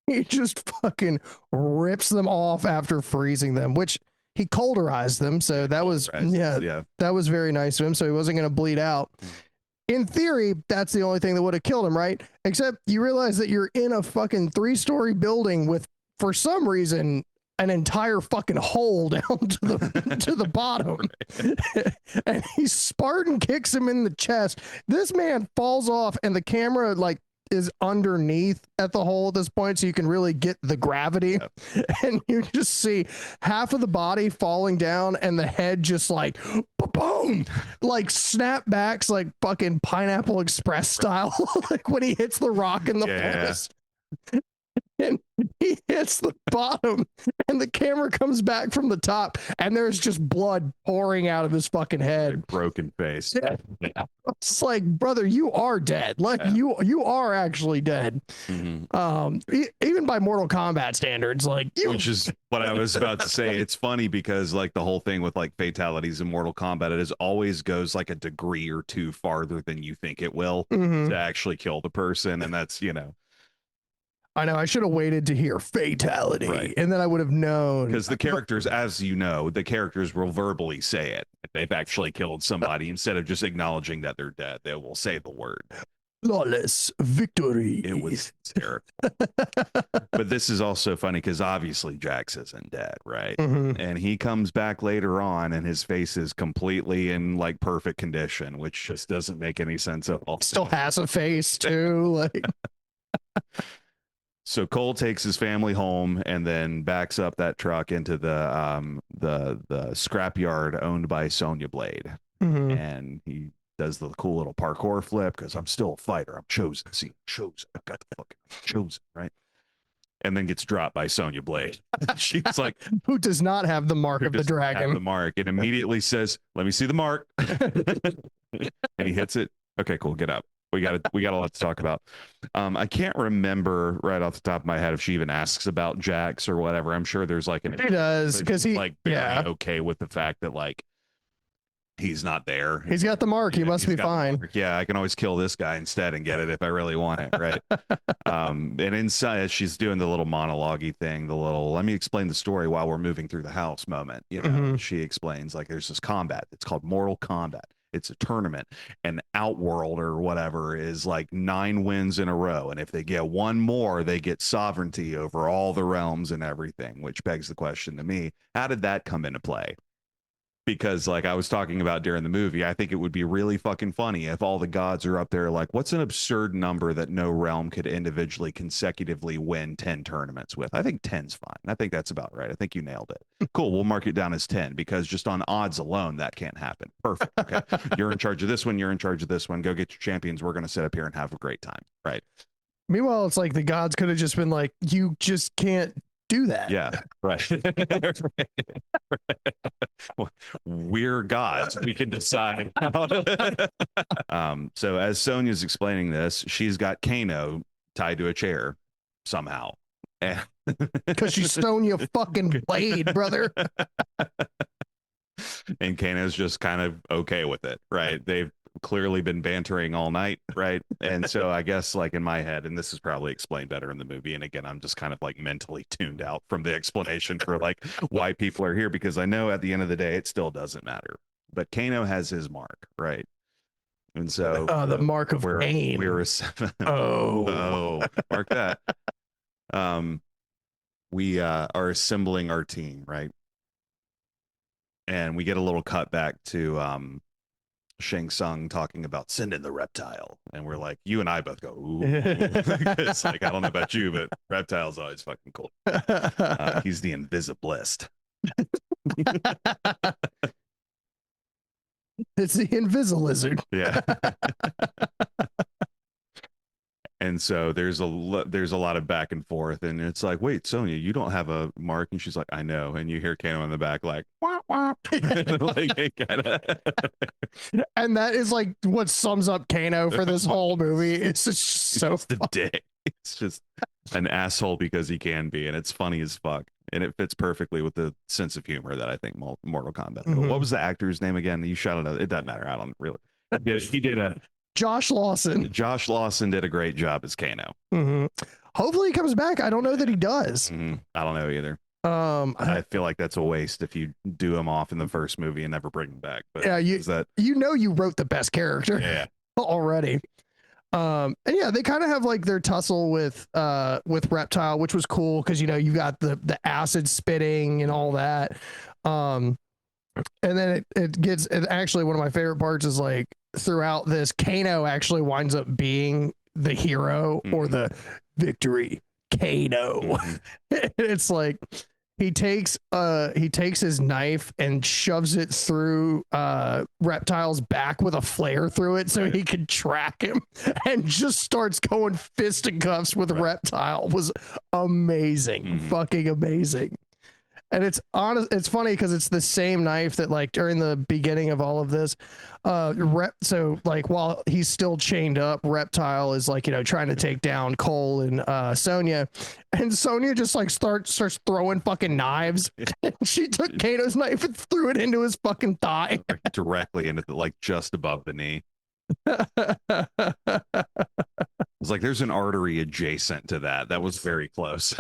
He just fucking rips them off after freezing them, which he cauterized them. So that was that was very nice of him. So he wasn't going to bleed out. In theory, that's the only thing that would have killed him, right? Except you realize that you're in a fucking 3-story building with, for some reason, an entire fucking hole down to the to the bottom. And he Spartan kicks him in the chest. This man falls off, and the camera like is underneath at the hole at this point, so you can really get the gravity. And you just see half of the body falling down and the head just like boom, like snapbacks, like fucking Pineapple Express style. Like when he hits the rock in the forest. And he hits the bottom, and the camera comes back from the top, and there's just blood pouring out of his fucking head. Broken face. It's like, brother, you are dead. Like you are actually dead. Even by Mortal Kombat standards, like which is what I was about to say. It's funny because like the whole thing with like fatalities in Mortal Kombat, it is always goes like a degree or two farther than you think it will to actually kill the person, and that's I know I should have waited to hear fatality, and then I would have known. Because the characters, as you know, the characters will verbally say it. If they've actually killed somebody, instead of just acknowledging that they're dead, they will say the word. Flawless victory. It was terrible. But this is also funny because obviously Jax isn't dead, right? And he comes back later on, and his face is completely in like perfect condition, which just doesn't make any sense at all. Still has a face too, like. So Cole takes his family home and then backs up that truck into the scrapyard owned by Sonya Blade, and he does the cool little parkour flip because I'm still a fighter. I'm chosen. See, chosen. I got the fucking chosen, right? And then gets dropped by Sonya Blade. She's like, who does not have the mark of the dragon? The mark, and immediately says, "Let me see the mark." And he hits it. Okay, cool. Get up. We got a lot to talk about. I can't remember right off the top of my head if she even asks about Jax or whatever. I'm sure there's like he does because he like very okay with the fact that like he's not there. He's got the mark. He must be fine. Yeah, I can always kill this guy instead and get it if I really want it, right? And inside, she's doing the little monologue-y thing, the little "let me explain the story while we're moving through the house" moment. You know, she explains like there's this combat. It's called Mortal Kombat. It's a tournament, and Outworld or whatever is like 9 wins in a row, and if they get one more, they get sovereignty over all the realms and everything. Which begs the question to me: how did that come into play? Because like I was talking about during the movie, I think it would be really fucking funny if all the gods are up there like, what's an absurd number that no realm could individually consecutively win 10 tournaments with? I think 10's fine. I think that's about right. I think you nailed it. Cool. We'll mark it down as 10 because just on odds alone, that can't happen. Perfect. Okay. You're in charge of this one. You're in charge of this one. Go get your champions. We're going to sit up here and have a great time. Right. Meanwhile, it's like the gods could have just been like, you just can't do that. Yeah, right. We're gods. We can decide. So as Sonya's explaining this, she's got Kano tied to a chair somehow. Because she's Sonya fucking Blade, brother. And Kano's just kind of okay with it, right? They've clearly been bantering all night, right? And so I guess like in my head, and this is probably explained better in the movie, and again I'm just kind of like mentally tuned out from the explanation for like why people are here, because I know at the end of the day it still doesn't matter, but Kano has his mark, right? And so the mark of pain. Mark that. We are assembling our team, right? And we get a little cut back to Shang Tsung talking about sending the reptile, and we're like, you and I both go, ooh. It's like, I don't know about you, but reptile's always fucking cool. He's the invisiblist. It's the Invisilizard. Yeah. And so there's a lot of back and forth, and it's like, wait, Sonya, you don't have a mark, and she's like, I know, and you hear Kano in the back like, wah, wah. Like, and that is like what sums up Kano for this whole movie. It's just so the dick. It's just an asshole because he can be, and it's funny as fuck, and it fits perfectly with the sense of humor that I think Mortal Kombat. What was the actor's name again? You shouted out. It doesn't matter. I don't really. He did a. Josh Lawson. Josh Lawson did a great job as Kano. Hopefully he comes back. I don't know that he does. I don't know either. I feel like that's a waste if you do him off in the first movie and never bring him back. But yeah, you wrote the best character already. And yeah, they kind of have like their tussle with Reptile, which was cool because you got the acid spitting and all that. And then it actually one of my favorite parts is like throughout this, Kano actually winds up being the hero or the victory. Kano. It's like he takes his knife and shoves it through Reptile's back with a flare through it so he can track him, and just starts going fisticuffs with Reptile. Was amazing. Fucking amazing. And it's funny because it's the same knife that like during the beginning of all of this, so like while he's still chained up, Reptile is like, trying to take down Cole and Sonya, and Sonya just like starts throwing fucking knives. And she took Kano's knife and threw it into his fucking thigh. Directly into like just above the knee. It's like there's an artery adjacent to that. That was very close.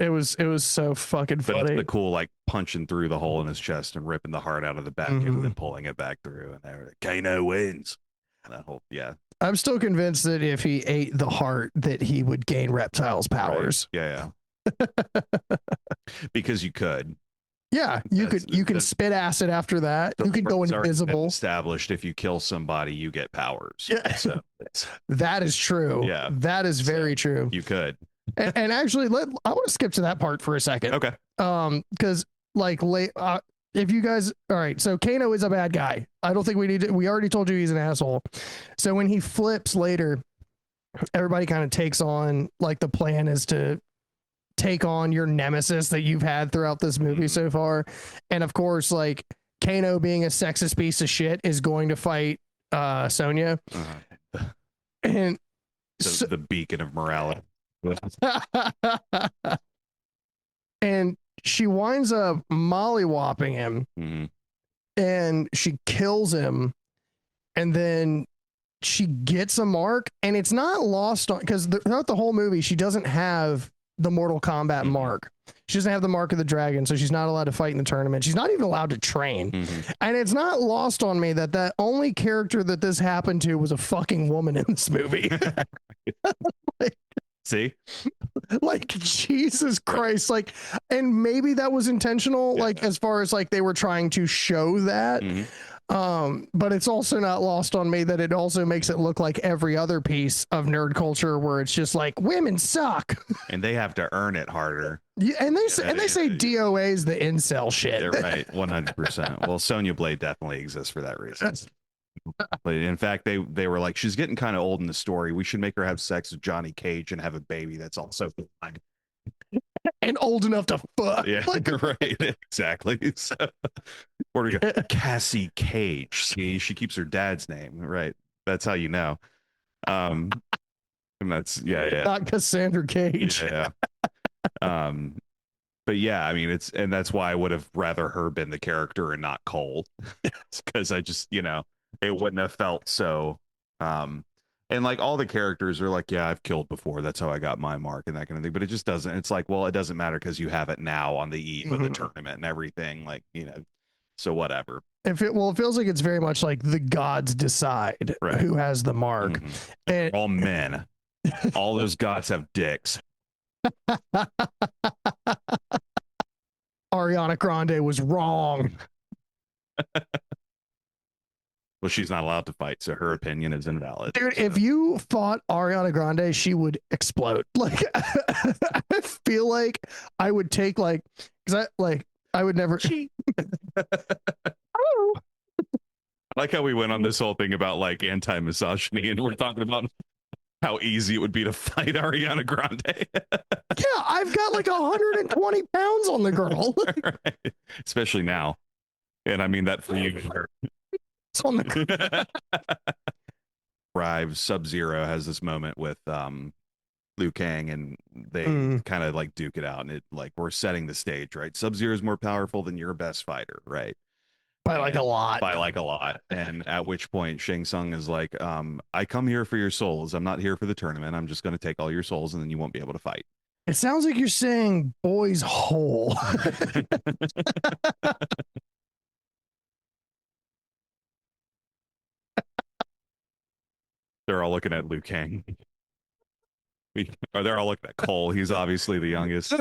It was so fucking funny. But the cool like punching through the hole in his chest and ripping the heart out of the back and then pulling it back through, and they were like, Kano wins. And that whole I'm still convinced that if he ate the heart, that he would gain Reptile's powers. Right. Yeah. Because you could. Yeah, you can spit acid after that. You can go invisible. Established if you kill somebody, you get powers. Yeah. So that is true. Yeah, that is very true. You could. And actually, I want to skip to that part for a second. Okay. Because like if you guys, all right, so Kano is a bad guy. I don't think we need to. We already told you he's an asshole. So when he flips later, everybody kind of takes on like the plan is to take on your nemesis that you've had throughout this movie so far, and of course, like Kano being a sexist piece of shit is going to fight Sonya, and the beacon of morality. And she winds up mollywopping him Mm-hmm. and she kills him, and then she gets a mark, and it's not lost on, because throughout the whole movie she doesn't have the Mortal Kombat mark. She doesn't have the mark of the dragon, so she's not allowed to fight in the tournament. She's not even allowed to train. And it's not lost on me that that only character that this happened to was a fucking woman in this movie. See, like, Jesus Christ. Like, and maybe that was intentional, like as far as like they were trying to show that. But it's also not lost on me that it also makes it look like every other piece of nerd culture where it's just like women suck and they have to earn it harder. Yeah, and they say DOA is the incel shit. They're right, 100%. Well, Sonya Blade definitely exists for that reason. But in fact, they were like, she's getting kind of old in the story. We should make her have sex with Johnny Cage and have a baby that's also fine. And old enough to fuck. Yeah, like, right. Exactly. So, or Cassie Cage. See, she keeps her dad's name. Right. That's how you know. And that's Not Cassandra Cage. Yeah. But yeah, I mean, and that's why I would have rather her been the character and not Cole. Because I just, it wouldn't have felt so and like all the characters are like, yeah, I've killed before, that's how I got my mark and that kind of thing, but it just doesn't, it's like, well, it doesn't matter because you have it now on the eve of the tournament and everything, like, so whatever. It feels like it's very much like the gods decide who has the mark. And all men. All those gods have dicks. Ariana Grande was wrong. Well, she's not allowed to fight, so her opinion is invalid. Dude, if you fought Ariana Grande, she would explode. Like, I feel like I would take because I would never. Oh. I like how we went on this whole thing about like anti-misogyny, and we're talking about how easy it would be to fight Ariana Grande. Yeah, I've got like 120 pounds on the girl. Right. Especially now. And I mean that for you. It's on the Sub-Zero has this moment with Liu Kang, and they kind of like duke it out, and it like, we're setting the stage, right? Sub-Zero is more powerful than your best fighter, right? By like a lot. And at which point Shang Tsung is like, I come here for your souls. I'm not here for the tournament. I'm just going to take all your souls, and then you won't be able to fight. It sounds like you're saying boys hole. They're all looking at Liu Kang. They're all looking at Cole. He's obviously the youngest.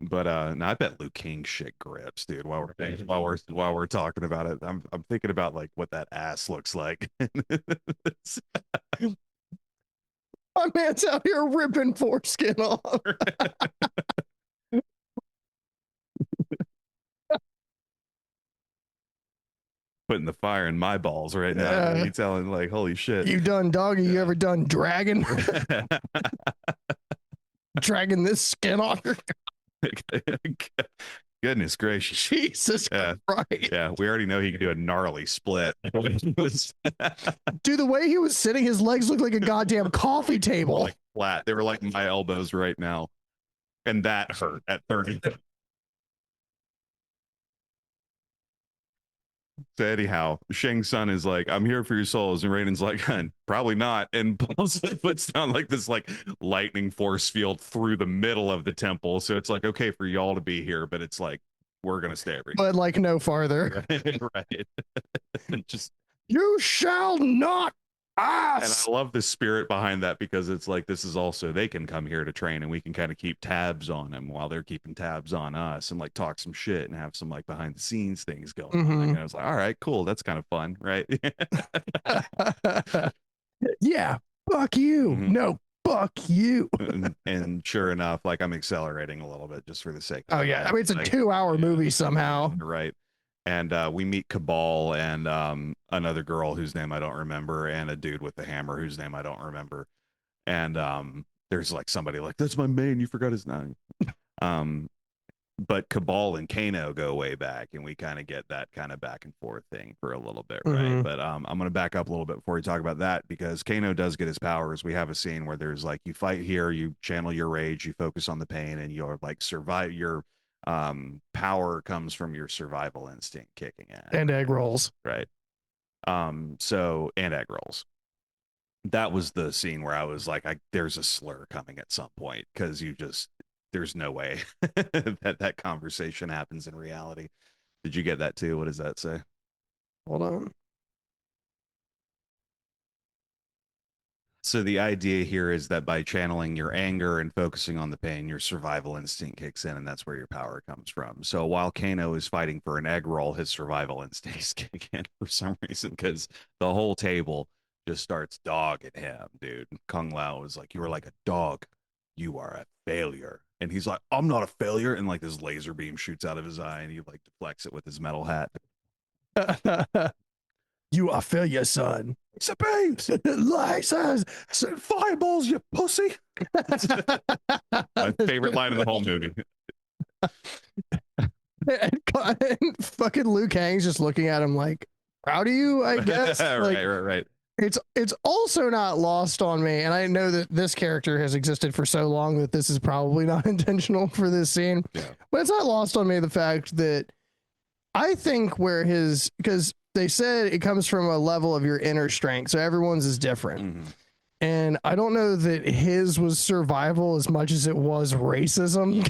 But no, I bet Liu Kang shit grips, dude. While we're talking about it, I'm thinking about like what that ass looks like. My man's out here ripping foreskin off. Putting the fire in my balls right now. You telling like, holy shit. You done doggy? You ever done dragon? Dragging this skin off your goodness gracious. Jesus Christ. Yeah, we already know he can do a gnarly split. Dude, the way he was sitting, his legs looked like a goddamn coffee table. Like flat. They were like my elbows right now. And that hurt at 30. So anyhow, Shang Tsung is like, I'm here for your souls, and Raiden's like, probably not, and puts down like this like lightning force field through the middle of the temple. So it's like, okay for y'all to be here, but it's like, we're gonna stay over here. But like no farther. Right. Just, you shall not pass. And I love the spirit behind that, because it's like, this is also, they can come here to train, and we can kind of keep tabs on them while they're keeping tabs on us, and like talk some shit and have some like behind the scenes things going on. And I was like, all right, cool, that's kind of fun, right? Yeah, fuck you. No, fuck you. And sure enough, like, I'm accelerating a little bit just for the sake of it. I mean, it's a 2-hour movie somehow, right? And we meet Cabal and another girl whose name I don't remember, and a dude with the hammer whose name I don't remember. And there's like somebody like, that's my main, you forgot his name. but Cabal and Kano go way back, and we kind of get that kind of back and forth thing for a little bit, right? Mhm. But I'm gonna back up a little bit before we talk about that because Kano does get his powers. We have a scene where there's like you fight here, you channel your rage, you focus on the pain, and you're like survive. Your power comes from your survival instinct kicking in, And egg rolls. right? So and egg rolls. That was the scene where I was like, there's a slur coming at some point because there's no way that conversation happens in reality. Did you get that too? What does that say? Hold on. So the idea here is that by channeling your anger and focusing on the pain, your survival instinct kicks in, and that's where your power comes from. So while Kano is fighting for an egg roll, his survival instincts kick in for some reason because the whole table just starts dogging him, dude. Kung Lao is like, "You are like a dog. You are a failure." And he's like, "I'm not a failure." And like this laser beam shoots out of his eye, and he like deflects it with his metal hat. You are failure, son. It's a beams, Lasers, fireballs, you pussy. My favorite line in the whole movie. and fucking Liu Kang's just looking at him like, proud of you, I guess. Like, right. It's also not lost on me, and I know that this character has existed for so long that this is probably not intentional for this scene. Yeah. But it's not lost on me the fact that I think because they said it comes from a level of your inner strength, so everyone's is different. Mm-hmm. And I don't know that his was survival as much as it was racism.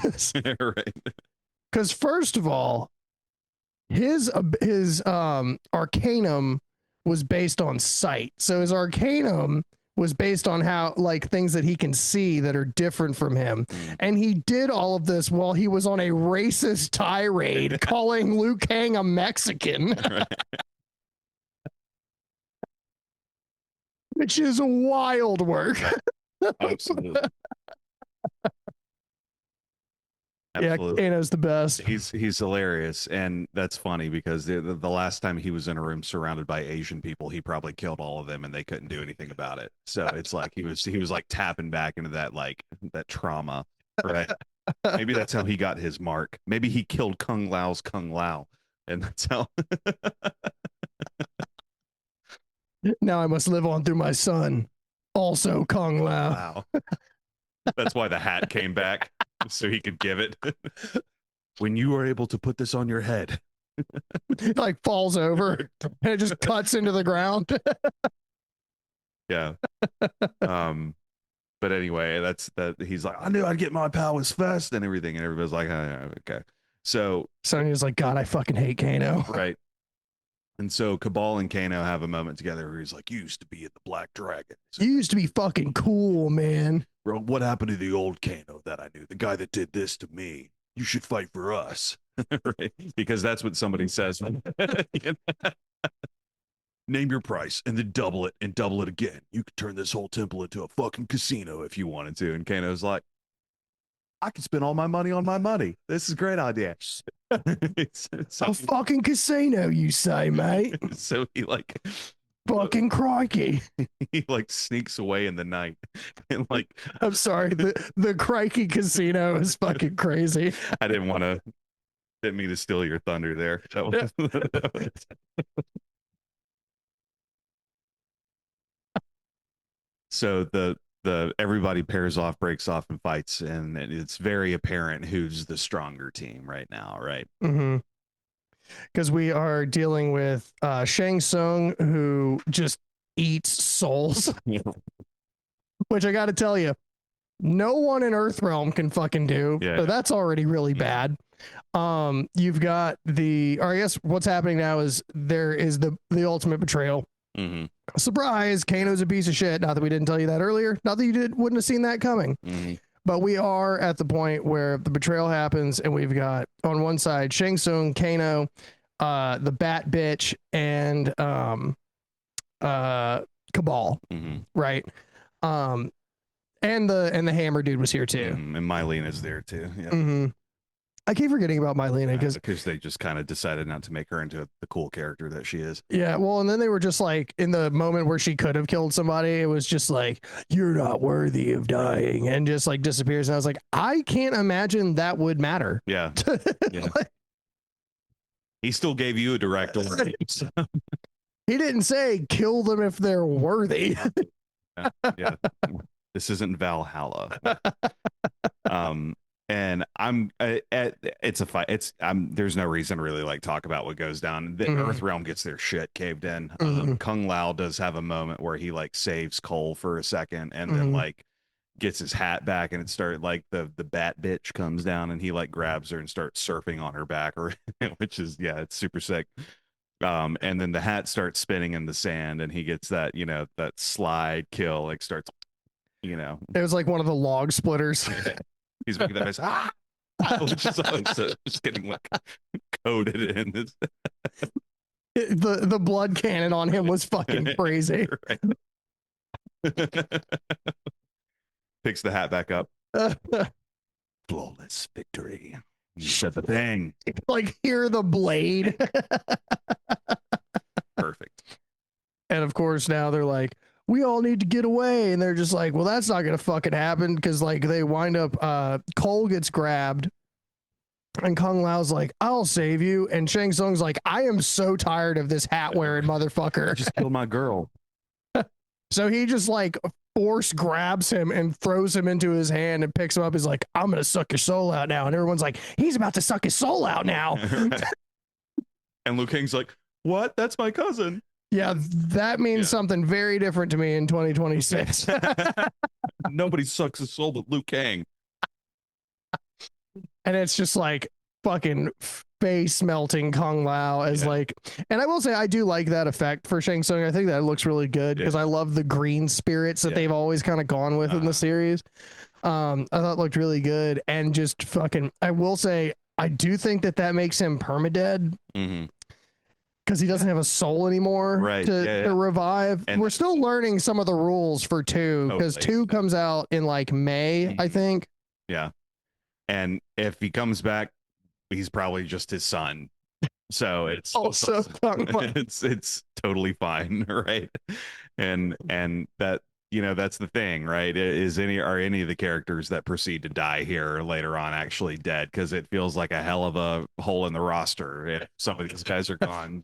Because first of all, his arcanum was based on sight. So his arcanum was based on how like things that he can see that are different from him. And he did all of this while he was on a racist tirade calling Liu Kang a Mexican. Which is wild work. Absolutely. Yeah, Kano's the best. He's hilarious, and that's funny because the last time he was in a room surrounded by Asian people, he probably killed all of them, and they couldn't do anything about it. So it's like he was like tapping back into that trauma, right? Maybe that's how he got his mark. Maybe he killed Kung Lao's Kung Lao, and that's how. Now I must live on through my son, also Kung Lao. Wow. That's why the hat came back, so he could give it. When you are able to put this on your head. It like falls over and it just cuts into the ground. Yeah. But anyway, that's that. He's like, I knew I'd get my powers first and everything, and everybody's like, oh, okay. So Sonya's like, God, I fucking hate Kano. Right. And so Cabal and Kano have a moment together where he's like, you used to be in the Black Dragon. You used to be fucking cool, man. Bro, what happened to the old Kano that I knew? The guy that did this to me. You should fight for us. Right? Because that's what somebody says. Name your price and then double it and double it again. You could turn this whole temple into a fucking casino if you wanted to. And Kano's like, I could spend all my money on my money. This is a great idea. It's a fucking casino, you say, mate? So he like fucking crikey. He like sneaks away in the night and like I'm sorry, the crikey casino is fucking crazy. I didn't mean to steal your thunder there. So the everybody pairs off, breaks off, and fights, and it's very apparent who's the stronger team right now, right? Mm-hmm. Because we are dealing with Shang Tsung, who just eats souls. Which I got to tell you, no one in Earthrealm can fucking do. Yeah. So that's already really bad. You've got or I guess what's happening now is there is the ultimate betrayal. Mm-hmm. Surprise, Kano's a piece of shit. Not that we didn't tell you that earlier. Not that you wouldn't have seen that coming. Mm-hmm. But we are at the point where the betrayal happens, and we've got on one side Shang Tsung, Kano, the Bat Bitch, and Cabal, right? And the Hammer dude was here too, and Mylene is there too. Yeah. Mm-hmm. I keep forgetting about Mylena because they just kind of decided not to make her into the cool character that she is. yeah, well, and then they were just like in the moment where she could have killed somebody, it was just like, you're not worthy of dying, and just like disappears. And I was like, I can't imagine that would matter. Yeah. Yeah. He still gave you a direct order. So. He didn't say kill them if they're worthy. Yeah. This isn't Valhalla. And it's a fight. There's no reason to really like talk about what goes down. The Earth Realm gets their shit caved in. Kung Lao does have a moment where he like saves Cole for a second, and then like gets his hat back, and it started like the bat bitch comes down, and he like grabs her and starts surfing on her back, or which is it's super sick. And then the hat starts spinning in the sand, and he gets that that slide kill, like starts it was like one of the log splitters. He's making that face, which is also just getting like coated in this. The blood cannon on him was fucking crazy. Picks the hat back up. Flawless victory. You said the thing. Like, hear the blade. Perfect. And of course, now they're like, we all need to get away. And they're just like, well, that's not going to fucking happen. Because like they wind up, Cole gets grabbed. And Kung Lao's like, I'll save you. And Shang Tsung's like, I am so tired of this hat wearing motherfucker. Just killed my girl. So he just like force grabs him and throws him into his hand and picks him up. He's like, I'm going to suck your soul out now. And everyone's like, he's about to suck his soul out now. And Liu Kang's like, what? That's my cousin. Yeah, that means something very different to me in 2026. Nobody sucks his soul but Liu Kang. And it's just like fucking face melting Kung Lao as like, and I will say I do like that effect for Shang Tsung. I think that looks really good because I love the green spirits that they've always kind of gone with in the series. I thought it looked really good, and just fucking, I will say I do think that makes him permadead. Because he doesn't have a soul anymore to revive. And we're still learning some of the rules for 2, because 2 comes out in like May, I think. Yeah. And if he comes back, he's probably just his son. So it's also it's totally fine, right? And that that's the thing, right? Are any of the characters that proceed to die here later on actually dead? Because it feels like a hell of a hole in the roster if some of these guys are gone.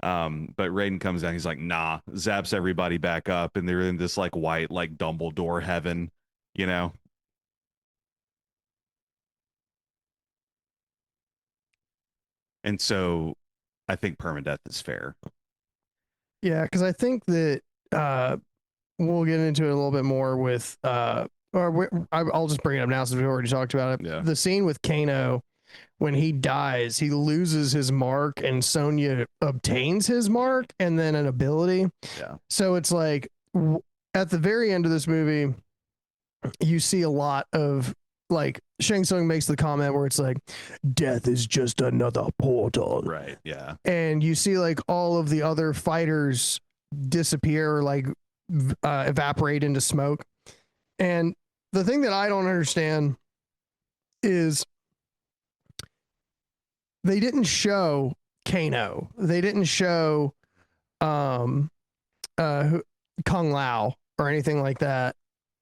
But Raiden comes down, he's like, nah, zaps everybody back up, and they're in this like white, like Dumbledore heaven, And so I think permadeath is fair. Yeah, because I think that we'll get into it a little bit more with I'll just bring it up now since we already talked about it. Yeah. The scene with Kano, when he dies, he loses his mark, and Sonya obtains his mark and then an ability. Yeah. So it's like at the very end of this movie, you see a lot of like Shang Tsung makes the comment where it's like, death is just another portal. Right. Yeah. And you see like all of the other fighters disappear or like evaporate into smoke. And the thing that I don't understand is they didn't show Kano. They didn't show Kung Lao or anything like that.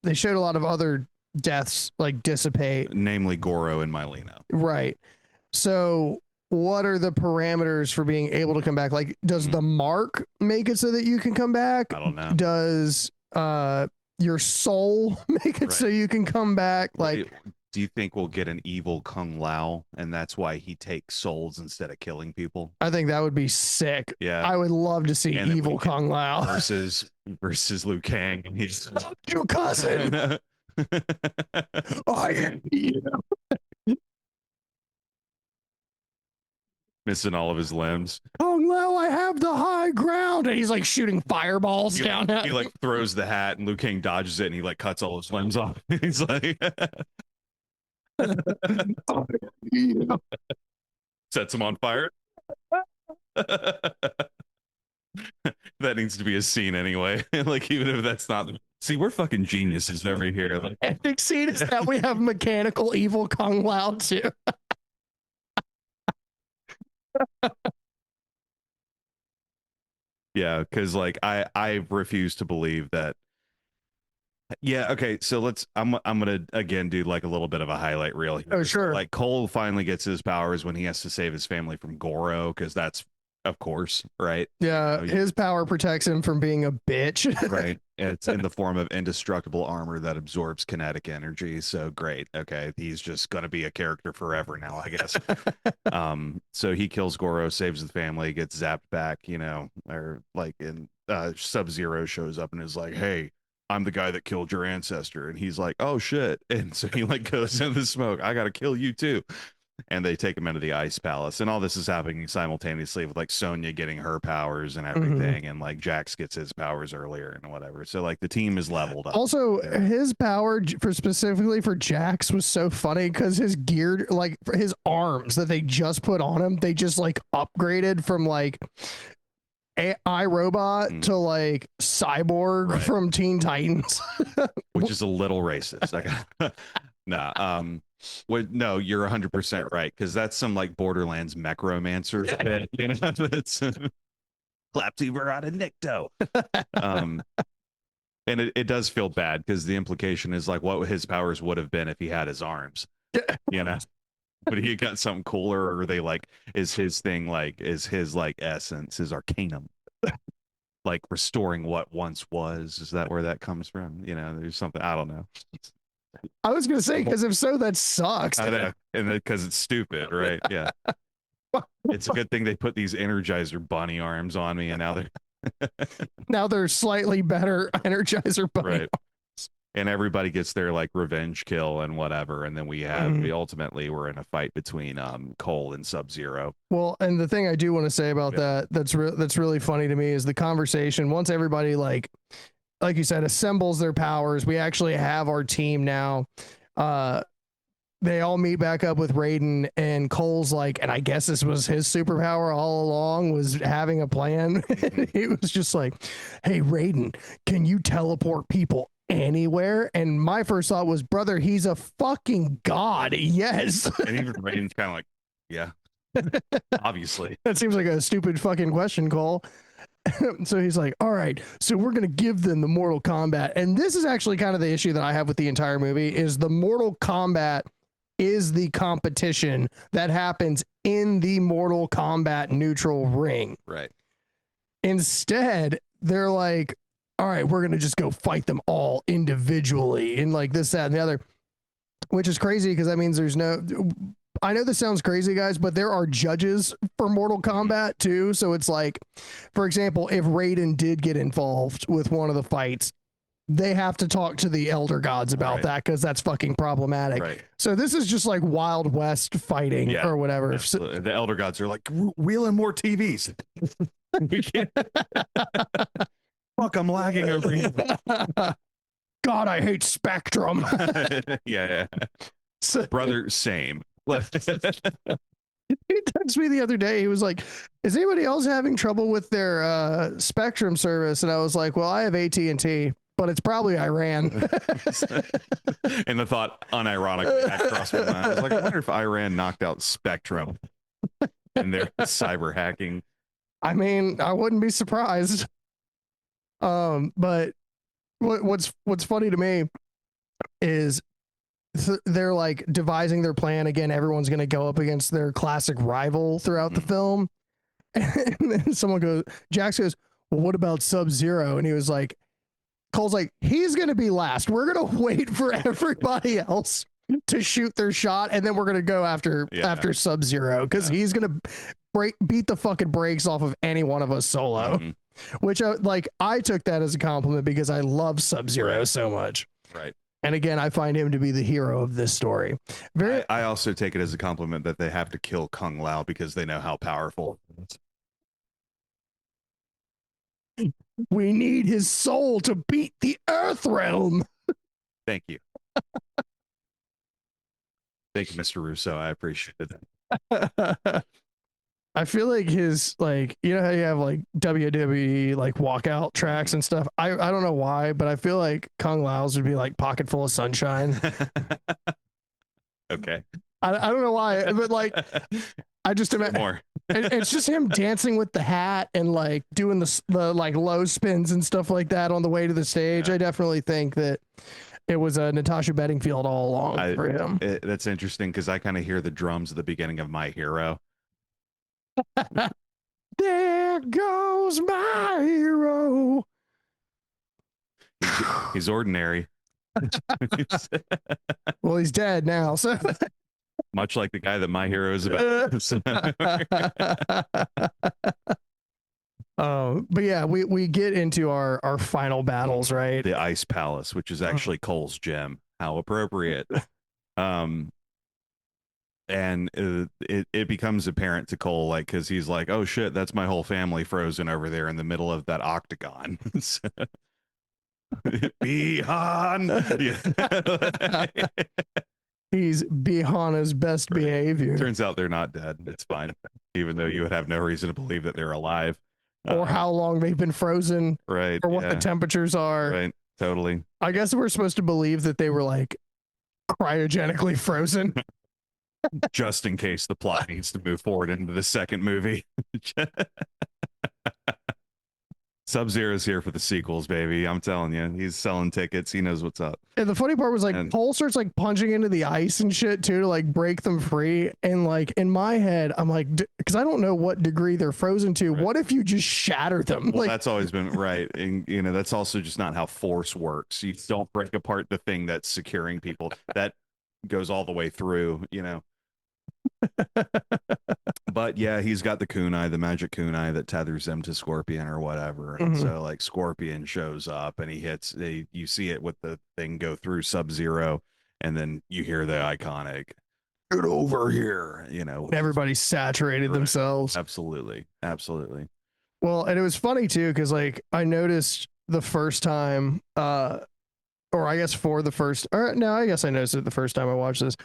They showed a lot of other deaths like dissipate, namely Goro and Mylena. Right. So what are the parameters for being able to come back? Like, does the mark make it so that you can come back? I don't know. Does your soul make it so you can come back? Like, do you think we'll get an evil Kung Lao, and that's why he takes souls instead of killing people? I think that would be sick. Yeah, I would love to see evil Kung Lao versus Liu Kang, and he's your cousin. I am you. Missing all of his limbs. Kung Lao, I have the high ground, and he's like shooting fireballs down. He like throws the hat, and Liu Kang dodges it, and he like cuts all his limbs off. He's like. Sets him on fire. That needs to be a scene anyway. Like, even if that's not. See, we're fucking geniuses over here. Like, epic scene is that we have mechanical evil Kung Lao too. Yeah, because like I refuse to believe that. Yeah, okay, so I'm gonna again do like a little bit of a highlight reel here. Oh, So, sure. like Cole finally gets his powers when he has to save his family from Goro, because that's of course, right? Yeah, You know, his power protects him from being a bitch. right. It's in the form of indestructible armor that absorbs kinetic energy. So great. Okay. He's just gonna be a character forever now, I guess. So he kills Goro, saves the family, gets zapped back, you know, or like in Sub-Zero shows up and is like, hey, I'm the guy that killed your ancestor. And he's like, oh shit. And so he like goes into the smoke. I gotta kill you too. And they take him into the ice palace, and all this is happening simultaneously with like Sonya getting her powers and everything, and like Jax gets his powers earlier and whatever. So like the team is leveled up. Also, his power for specifically for Jax was so funny because his gear, like his arms that they just put on him, they just like upgraded from like iRobot to like Cyborg from Teen Titans, which is a little racist. Like, nah, no, you're 100% right, because that's some like Borderlands Necromancer shit, you know, that's Claptuber out of Nikto. And it does feel bad because the implication is like what his powers would have been if he had his arms, you know. But he got something cooler, or they like is his thing like is his like essence, his arcanum, like restoring what once was. Is that where that comes from? You know, there's something I don't know. I was gonna say, because if so, that sucks. I know, and because it's stupid, right? Yeah. It's a good thing they put these Energizer bunny arms on me, and now they're slightly better Energizer bunny. Right. And everybody gets their like revenge kill and whatever, and then we ultimately we're in a fight between Cole and Sub-Zero. Well, and the thing I do want to say about that's really funny to me is the conversation once everybody like you said assembles their powers. We actually have our team now. They all meet back up with Raiden, and Cole's like, and I guess this was his superpower all along, was having a plan. He was just like, hey, Raiden, can you teleport people anywhere? And my first thought was, brother, he's a fucking god. Yes. And even Raiden's kind of like, yeah, obviously. That seems like a stupid fucking question, Cole. So he's like, all right, so we're going to give them the Mortal Kombat. And this is actually kind of the issue that I have with the entire movie is the Mortal Kombat is the competition that happens in the Mortal Kombat neutral ring. Right. Instead, they're like, all right, we're going to just go fight them all individually and like this, that, and the other, which is crazy because that means there's no, I know this sounds crazy, guys, but there are judges for Mortal Kombat too. So it's like, for example, if Raiden did get involved with one of the fights, they have to talk to the elder gods about that because that's fucking problematic. Right. So this is just like Wild West fighting or whatever. Yeah. So, the elder gods are like, wheel in more TVs. We can't. Fuck, I'm lagging over here. God, I hate Spectrum. Yeah. So, brother, same. He texted me the other day. He was like, is anybody else having trouble with their Spectrum service? And I was like, well, I have AT&T. But it's probably Iran. And the thought, unironically, that crossed my mind. I was like, I wonder if Iran knocked out Spectrum and their cyber hacking. I mean, I wouldn't be surprised. But what's funny to me is they're like devising their plan again. Everyone's going to go up against their classic rival throughout the film, and then someone goes, Jax goes, well, what about Sub-Zero? And he was like, Cole's like, he's going to be last. We're going to wait for everybody else to shoot their shot, and then we're going to go after Sub-Zero because he's going to beat the fucking brakes off of any one of us solo. Which I took that as a compliment because I love Sub-Zero so much. Right. And again, I find him to be the hero of this story. I also take it as a compliment that they have to kill Kung Lao because they know how powerful. We need his soul to beat the Earth Realm. Thank you. Thank you, Mr. Russo. I appreciate it. I feel like his, like, you know how you have like WWE like walkout tracks and stuff. I don't know why, but I feel like Kung Lao's would be like Pocket Full of Sunshine. Okay. I don't know why, but like I just Say imagine more. it's just him dancing with the hat and like doing the like low spins and stuff like that on the way to the stage. Yeah. I definitely think that it was a Natasha Bedingfield all along for him. That's interesting because I kind of hear the drums at the beginning of My Hero. There goes my hero. He's ordinary. Well, he's dead now, so Much like the guy that My Hero is about. But yeah, we get into our final battles, right? The Ice Palace, which is actually Cole's gym. How appropriate. And it becomes apparent to Cole, like, because he's like, oh shit, that's my whole family frozen over there in the middle of that octagon. Bihan. He's Bihana's best behavior. Turns out they're not dead. It's fine, even though you would have no reason to believe that they're alive. Or how long they've been frozen, right? Or what the temperatures are. Right. Totally. I guess we're supposed to believe that they were like cryogenically frozen. Just in case the plot needs to move forward into the second movie. Sub-Zero's here for the sequels, baby. I'm telling you, he's selling tickets. He knows what's up. And the funny part was like Cole starts like punching into the ice and shit too to like break them free. And like in my head, I'm like, because I don't know what degree they're frozen to. Right. What if you just shatter them? Well, like that's always been right. And you know, that's also just not how force works. You don't break apart the thing that's securing people. That goes all the way through, you know. But yeah, he's got the kunai, the magic kunai that tethers him to Scorpion or whatever. And so like Scorpion shows up and he hits, you see it with the thing go through Sub-Zero, and then you hear the iconic "Get over here," you know. Everybody saturated themselves. Absolutely. Absolutely. Well, and it was funny too, because like I noticed the first time, or I guess for the first, or no, I guess I noticed it the first time I watched this.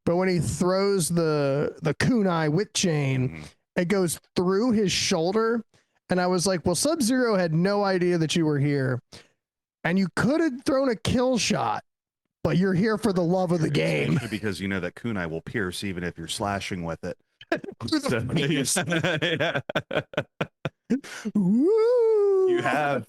But when he throws the kunai with chain, it goes through his shoulder, and I was like, well, Sub-Zero had no idea that you were here, and you could have thrown a kill shot, but you're here for the love of the game. Because you know that kunai will pierce even if you're slashing with it. You have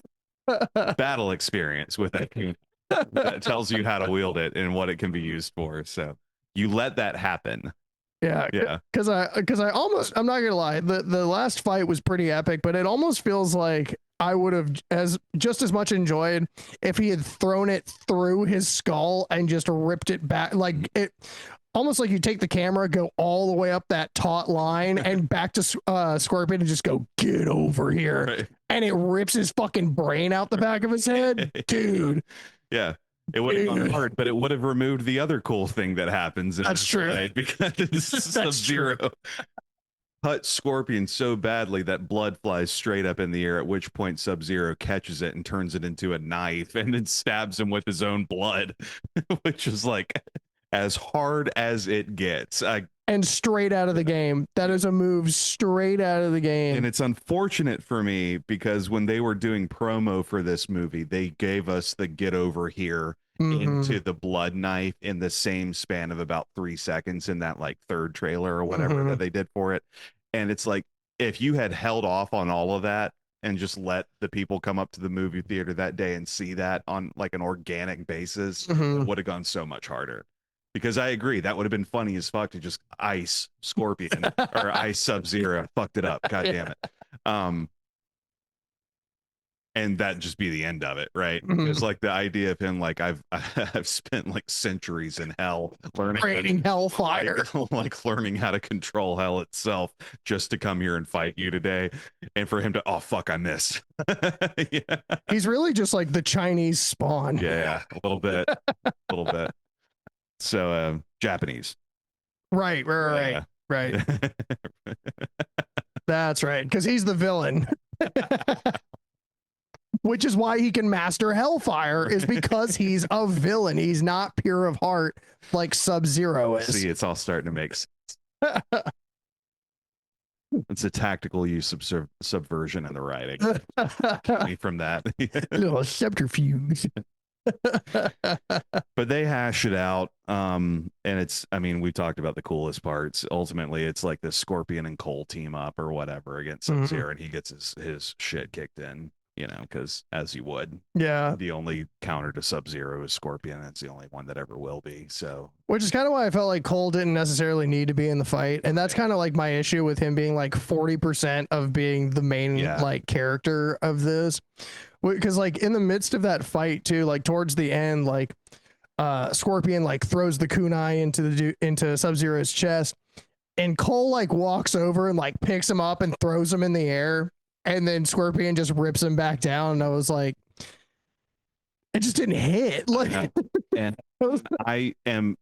battle experience with it. That tells you how to wield it and what it can be used for. So you let that happen. Yeah. Because I almost, I'm not gonna lie, the last fight was pretty epic, but it almost feels like I would have just as much enjoyed if he had thrown it through his skull and just ripped it back. Like it almost like you take the camera, go all the way up that taut line and back to Scorpion and just go, get over here. Right. And it rips his fucking brain out the back of his head. Dude. Yeah. It would have gone hard, but it would have removed the other cool thing that happens. That's true. Fight, because Sub-Zero cut Scorpion so badly that blood flies straight up in the air, at which point Sub-Zero catches it and turns it into a knife and then stabs him with his own blood, which is like as hard as it gets. And straight out of the game. That is a move straight out of the game. And it's unfortunate for me because when they were doing promo for this movie, they gave us the get over here into the blood knife in the same span of about 3 seconds in that like third trailer or whatever that they did for it. And it's like, if you had held off on all of that and just let the people come up to the movie theater that day and see that on like an organic basis, it would have gone so much harder. Because I agree, that would have been funny as fuck to just ice Scorpion or ice Sub-Zero. Fucked it up. God damn it. And that'd just be the end of it, right? It's like the idea of him, like I've spent like centuries in hell learning hellfire, like learning how to control hell itself just to come here and fight you today. And for him to, oh fuck, I missed. Yeah. He's really just like the Chinese Spawn. Yeah, a little bit. So Japanese. Right. That's right, because he's the villain. Which is why he can master hellfire, is because he's a villain. He's not pure of heart like Sub-Zero is. See, it's all starting to make sense. It's a tactical use of subversion in the writing. From that. Little subterfuge. But they hash it out. And it's, I mean, we talked about the coolest parts. Ultimately, it's like the Scorpion and Cole team up or whatever against Sub Zero, and he gets his shit kicked in, you know, because as you would, Yeah. the only counter to Sub Zero is Scorpion. That's the only one that ever will be. So, which is kind of why I felt like Cole didn't necessarily need to be in the fight, and that's kind of like my issue with him being like 40% of being the main like character of this, because like in the midst of that fight too, like towards the end, like Scorpion like throws the kunai into Sub-Zero's chest, and Cole like walks over and like picks him up and throws him in the air, and then Scorpion just rips him back down, and I was like, it just didn't hit. Like, and I am,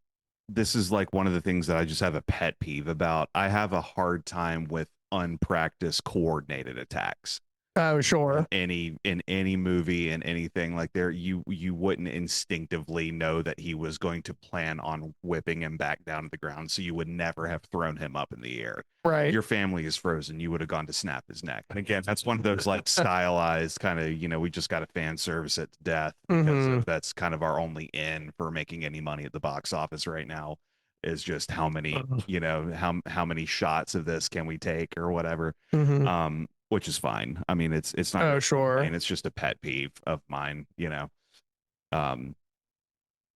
this is like one of the things that I just have a pet peeve about. I have a hard time with unpracticed coordinated attacks. Oh, sure. In any movie and anything like there, you wouldn't instinctively know that he was going to plan on whipping him back down to the ground, so you would never have thrown him up in the air. Right. Your family is frozen. You would have gone to snap his neck. And again, that's one of those like stylized kind of, you know, we just got to fan service it to death because that's kind of our only in for making any money at the box office right now. Is just how many, you know, how many shots of this can we take or whatever. Which is fine. I mean, it's not. Oh, sure. And it's just a pet peeve of mine, you know.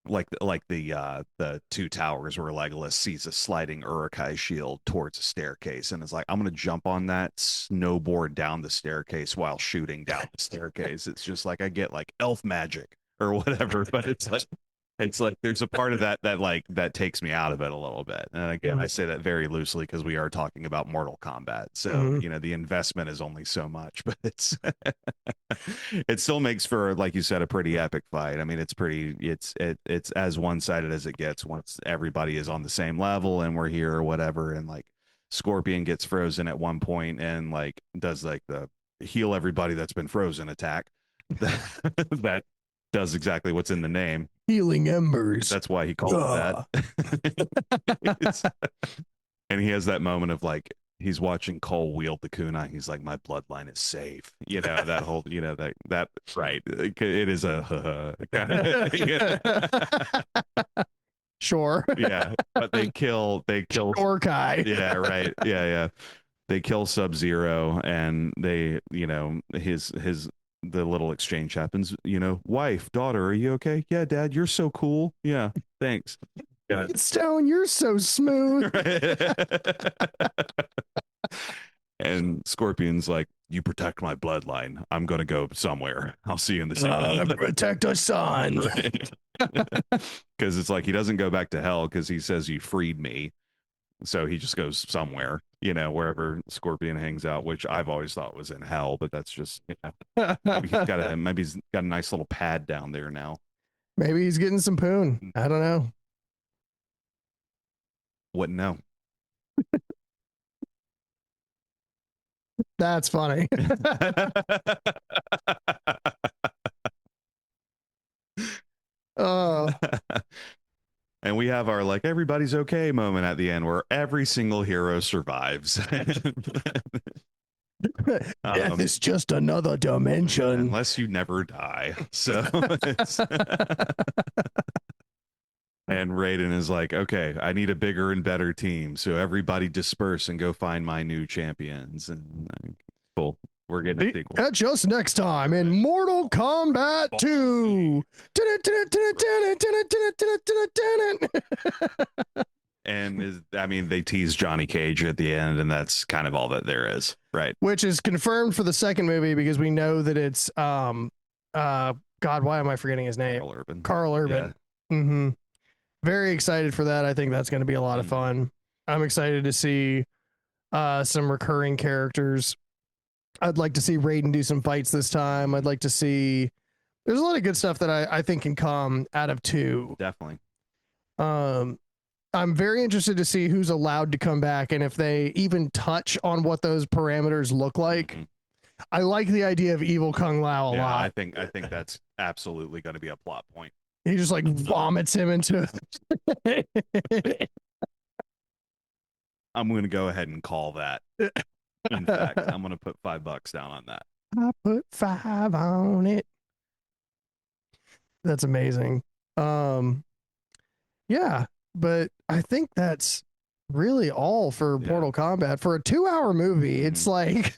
Like the two towers where Legolas sees a sliding Uruk-hai shield towards a staircase, and it's like, I'm gonna jump on that, snowboard down the staircase while shooting down the staircase. It's just like I get like elf magic or whatever, but it's like there's a part of that takes me out of it a little bit. And again, I say that very loosely because we are talking about Mortal Kombat. So, you know, the investment is only so much, but it still makes for, like you said, a pretty epic fight. I mean, it's as one-sided as it gets once everybody is on the same level and we're here or whatever. And like Scorpion gets frozen at one point and like does like the heal everybody that's been frozen attack. That does exactly what's in the name. Healing embers. That's why he called it that. And he has that moment of like he's watching Cole wield the kunai. He's like, my bloodline is safe. You know, that whole, you know, that right. It is a sure. Yeah. But they kill Uruk-hai. Yeah, right. Yeah. They kill Sub-Zero and they, you know, the little exchange happens, you know, wife, daughter, are you okay? Yeah, dad, you're so cool. Yeah, thanks. Yeah. Stone, you're so smooth. And Scorpion's like, you protect my bloodline. I'm going to go somewhere. I'll see you in the sun. Protect our son. Because it's like he doesn't go back to hell because he says you freed me. So he just goes somewhere, you know, wherever Scorpion hangs out, which I've always thought was in hell, but that's just, you know, maybe he's got a nice little pad down there now. Maybe he's getting some poon. I don't know. Wouldn't know. That's funny. Oh. And we have our like everybody's okay moment at the end where every single hero survives. Death is just another dimension. Unless you never die. So and Raiden is like, okay, I need a bigger and better team. So everybody disperse and go find my new champions. And cool. We're getting a sequel. Catch us next time in Mortal Kombat 2. And I mean, they tease Johnny Cage at the end, and that's kind of all that there is, right? Which is confirmed for the second movie because we know that it's God, why am I forgetting his name? Carl Urban. Yeah. Very excited for that. I think that's going to be a lot of fun. I'm excited to see some recurring characters. I'd like to see Raiden do some fights this time. I'd like to see. There's a lot of good stuff that I think can come out of 2. Definitely. I'm very interested to see who's allowed to come back and if they even touch on what those parameters look like. I like the idea of Evil Kung Lao a lot. I think that's absolutely going to be a plot point. He just like vomits him into. I'm going to go ahead and call that. In fact, I'm going to put $5 down on that. I put 5 on it. That's amazing. Yeah, but I think that's really all for Yeah. Mortal Kombat. For a 2-hour movie, it's Mhm. like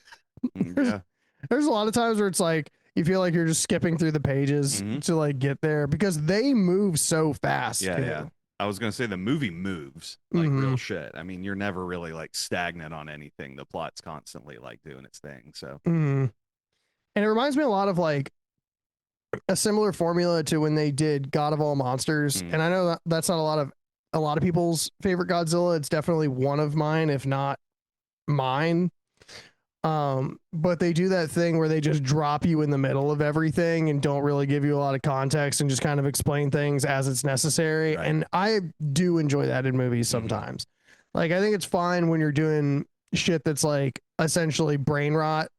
there's Yeah. there's a lot of times where it's like you feel like you're just skipping through the pages Hmm. to like get there because they move so fast Yeah, yeah. too. I was gonna say the movie moves like real Mm-hmm. shit. I mean, you're never really like stagnant on anything. The plot's constantly like doing its thing. So Mm-hmm. And it reminds me a lot of like a similar formula to when they did God of All Monsters. mm, And I know that that's not a lot of people's favorite Godzilla. It's definitely one of mine, if not mine. But they do that thing where they just drop you in the middle of everything and don't really give you a lot of context and just kind of explain things as it's necessary. right. And I do enjoy that in movies Hmm. sometimes. Like I think it's fine when you're doing shit that's like essentially brain rot.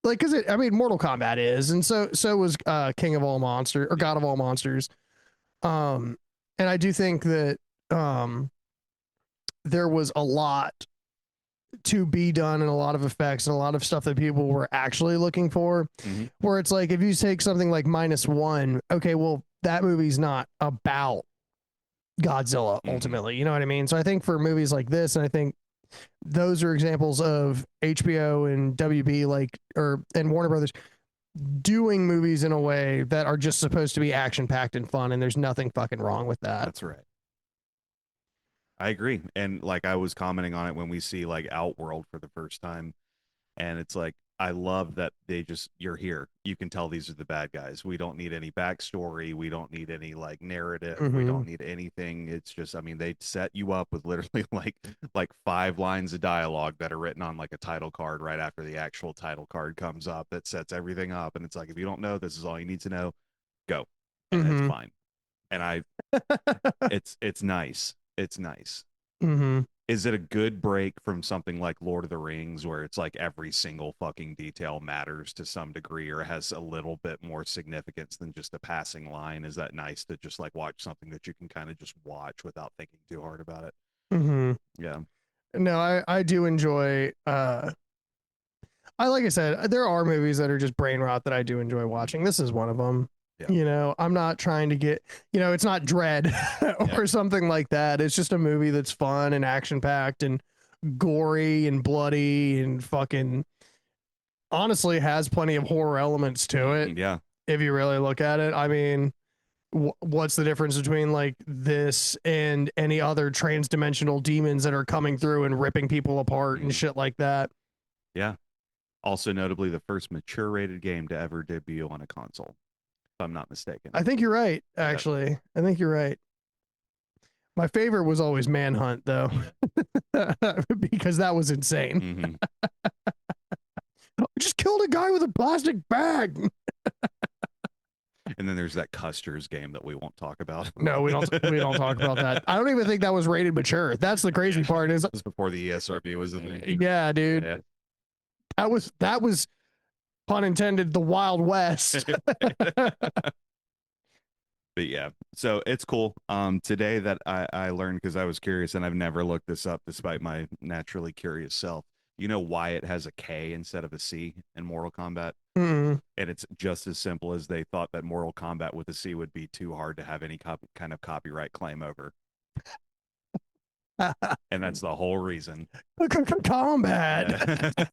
Like, cause I mean, Mortal Kombat is, and so was King of All Monsters or Yeah. God of All Monsters. Um, and I do think that um, there was a lot to be done and a lot of effects and a lot of stuff that people were actually looking for. Hmm. Where it's like, if you take something like -1, okay, well, that movie's not about Godzilla Hmm. ultimately. You know what I mean? So I think for movies like this, and I think those are examples of HBO and WB, like, or, and Warner Brothers doing movies in a way that are just supposed to be action packed and fun. And there's nothing fucking wrong with that. That's right. I agree. And like I was commenting on it when we see like Outworld for the first time. And it's like, I love that they just, you're here. You can tell these are the bad guys. We don't need any backstory. We don't need any like narrative. We Mm-hmm. don't need anything. It's just, I mean, they set you up with literally like 5 lines of dialogue that are written on like a title card right after the actual title card comes up that sets everything up. And it's like, if you don't know, this is all you need to know, go. And it's Mm-hmm. fine. And it's nice. It's nice. Mm-hmm. Is it a good break from something like Lord of the Rings where it's like every single fucking detail matters to some degree or has a little bit more significance than just a passing line? Is that nice to just like watch something that you can kind of just watch without thinking too hard about it? Mm-hmm. Yeah. No, I do enjoy I like I said, there are movies that are just brain rot that I do enjoy watching. This is one of them. Yeah. You know, I'm not trying to get, you know, it's not Dread Yeah. or something like that. It's just a movie that's fun and action packed and gory and bloody and fucking honestly has plenty of horror elements to it Yeah. if you really look at it. I mean, what's the difference between like this and any other transdimensional demons that are coming through and ripping people apart and Mhm. shit like that? Yeah. Also, notably, the first mature rated game to ever debut on a console, if I'm not mistaken. I think you're right, Yeah. actually. I think you're right. My favorite was always Manhunt, though, because that was insane. Hmm. I just killed a guy with a plastic bag. And then there's that Custer's game that we won't talk about. No, we don't talk about that. I don't even think that was rated mature. That's the crazy part. Is This was before the ESRB was a thing. yeah, dude. Yeah. That was pun intended. The Wild West. But yeah, so it's cool. Today that I learned because I was curious and I've never looked this up despite my naturally curious self. You know why it has a K instead of a C in Mortal Kombat? Mm. And it's just as simple as they thought that Mortal Kombat with a C would be too hard to have any kind of copyright claim over, and that's the whole reason. Combat. Yeah.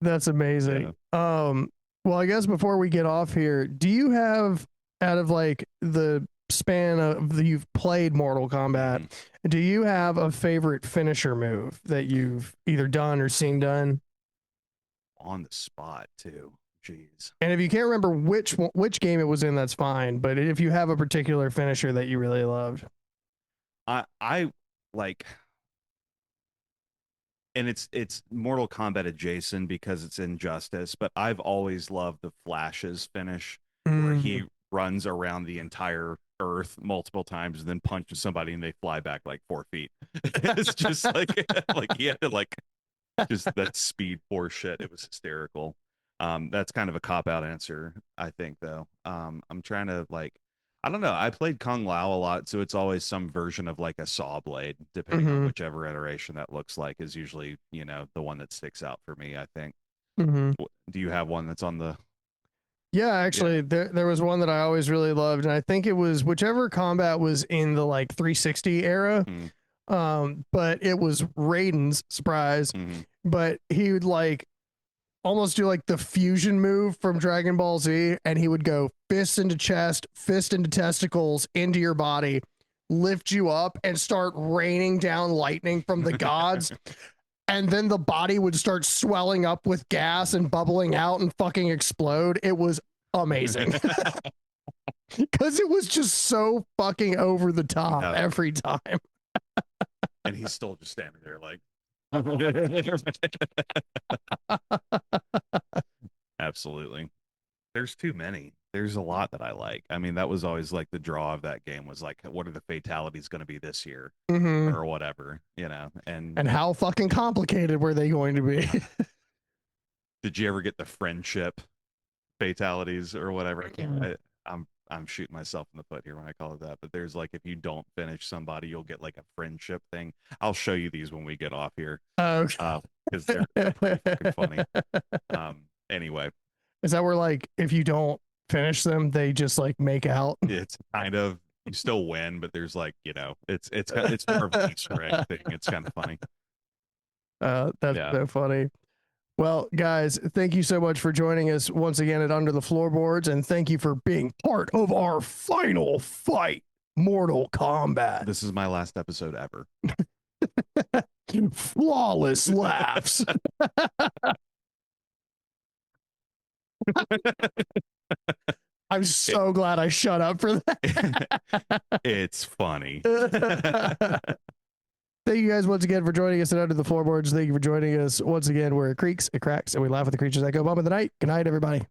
That's Yeah. amazing. Well, I guess before we get off here, do you have out of like the span of you've played Mortal Kombat, Mhm. do you have a favorite finisher move that you've either done or seen done? On the spot too. Jeez. And if you can't remember which game it was in, that's fine. But if you have a particular finisher that you really loved, I like, and it's Mortal Kombat adjacent because it's Injustice, but I've always loved the Flash's finish where he mm, runs around the entire Earth multiple times and then punches somebody and they fly back like 4 feet. It's just like like he had to like just that speed force shit. It was hysterical. That's kind of a cop out answer, I think, though. I'm trying to like, I don't know. I played Kung Lao a lot, so it's always some version of like a saw blade, depending on mm-hmm, whichever iteration that looks like, is usually, the one that sticks out for me, I think. mm-hmm. Do you have one that's on the Yeah, actually, there was one that I always really loved, and I think it was whichever combat was in the like 360 era. But it was Raiden's surprise. But he would like almost do like the fusion move from Dragon Ball Z, and he would go fist into chest, fist into testicles, into your body, lift you up, and start raining down lightning from the gods. And then the body would start swelling up with gas and bubbling out and fucking explode. It was amazing. Because it was just so fucking over the top every time. And he's still just standing there like absolutely. There's too many. There's a lot that I like. I mean, that was always like the draw of that game was like, what are the fatalities going to be this year or whatever, you know? And how fucking complicated were they going to be? Did you ever get the friendship fatalities or whatever? I'm shooting myself in the foot here when I call it that, but there's like, if you don't finish somebody, you'll get like a friendship thing. I'll show you these when we get off here. Because they're pretty funny. Anyway. Is that where like, if you don't finish them, they just like make out? It's kind of, you still win, but there's like, you know, it's more of an Easter egg thing. It's kind of funny. That's so funny. Well, guys, thank you so much for joining us once again at Under the Floorboards, and thank you for being part of our final fight, Mortal Kombat. This is my last episode ever. Flawless laughs. I'm so glad I shut up for that. It's funny. Thank you guys once again for joining us at Under the Floorboards. Thank you for joining us once again. We're at Creeks, it Cracks, and we laugh at the creatures that go bump in the night. Good night, everybody.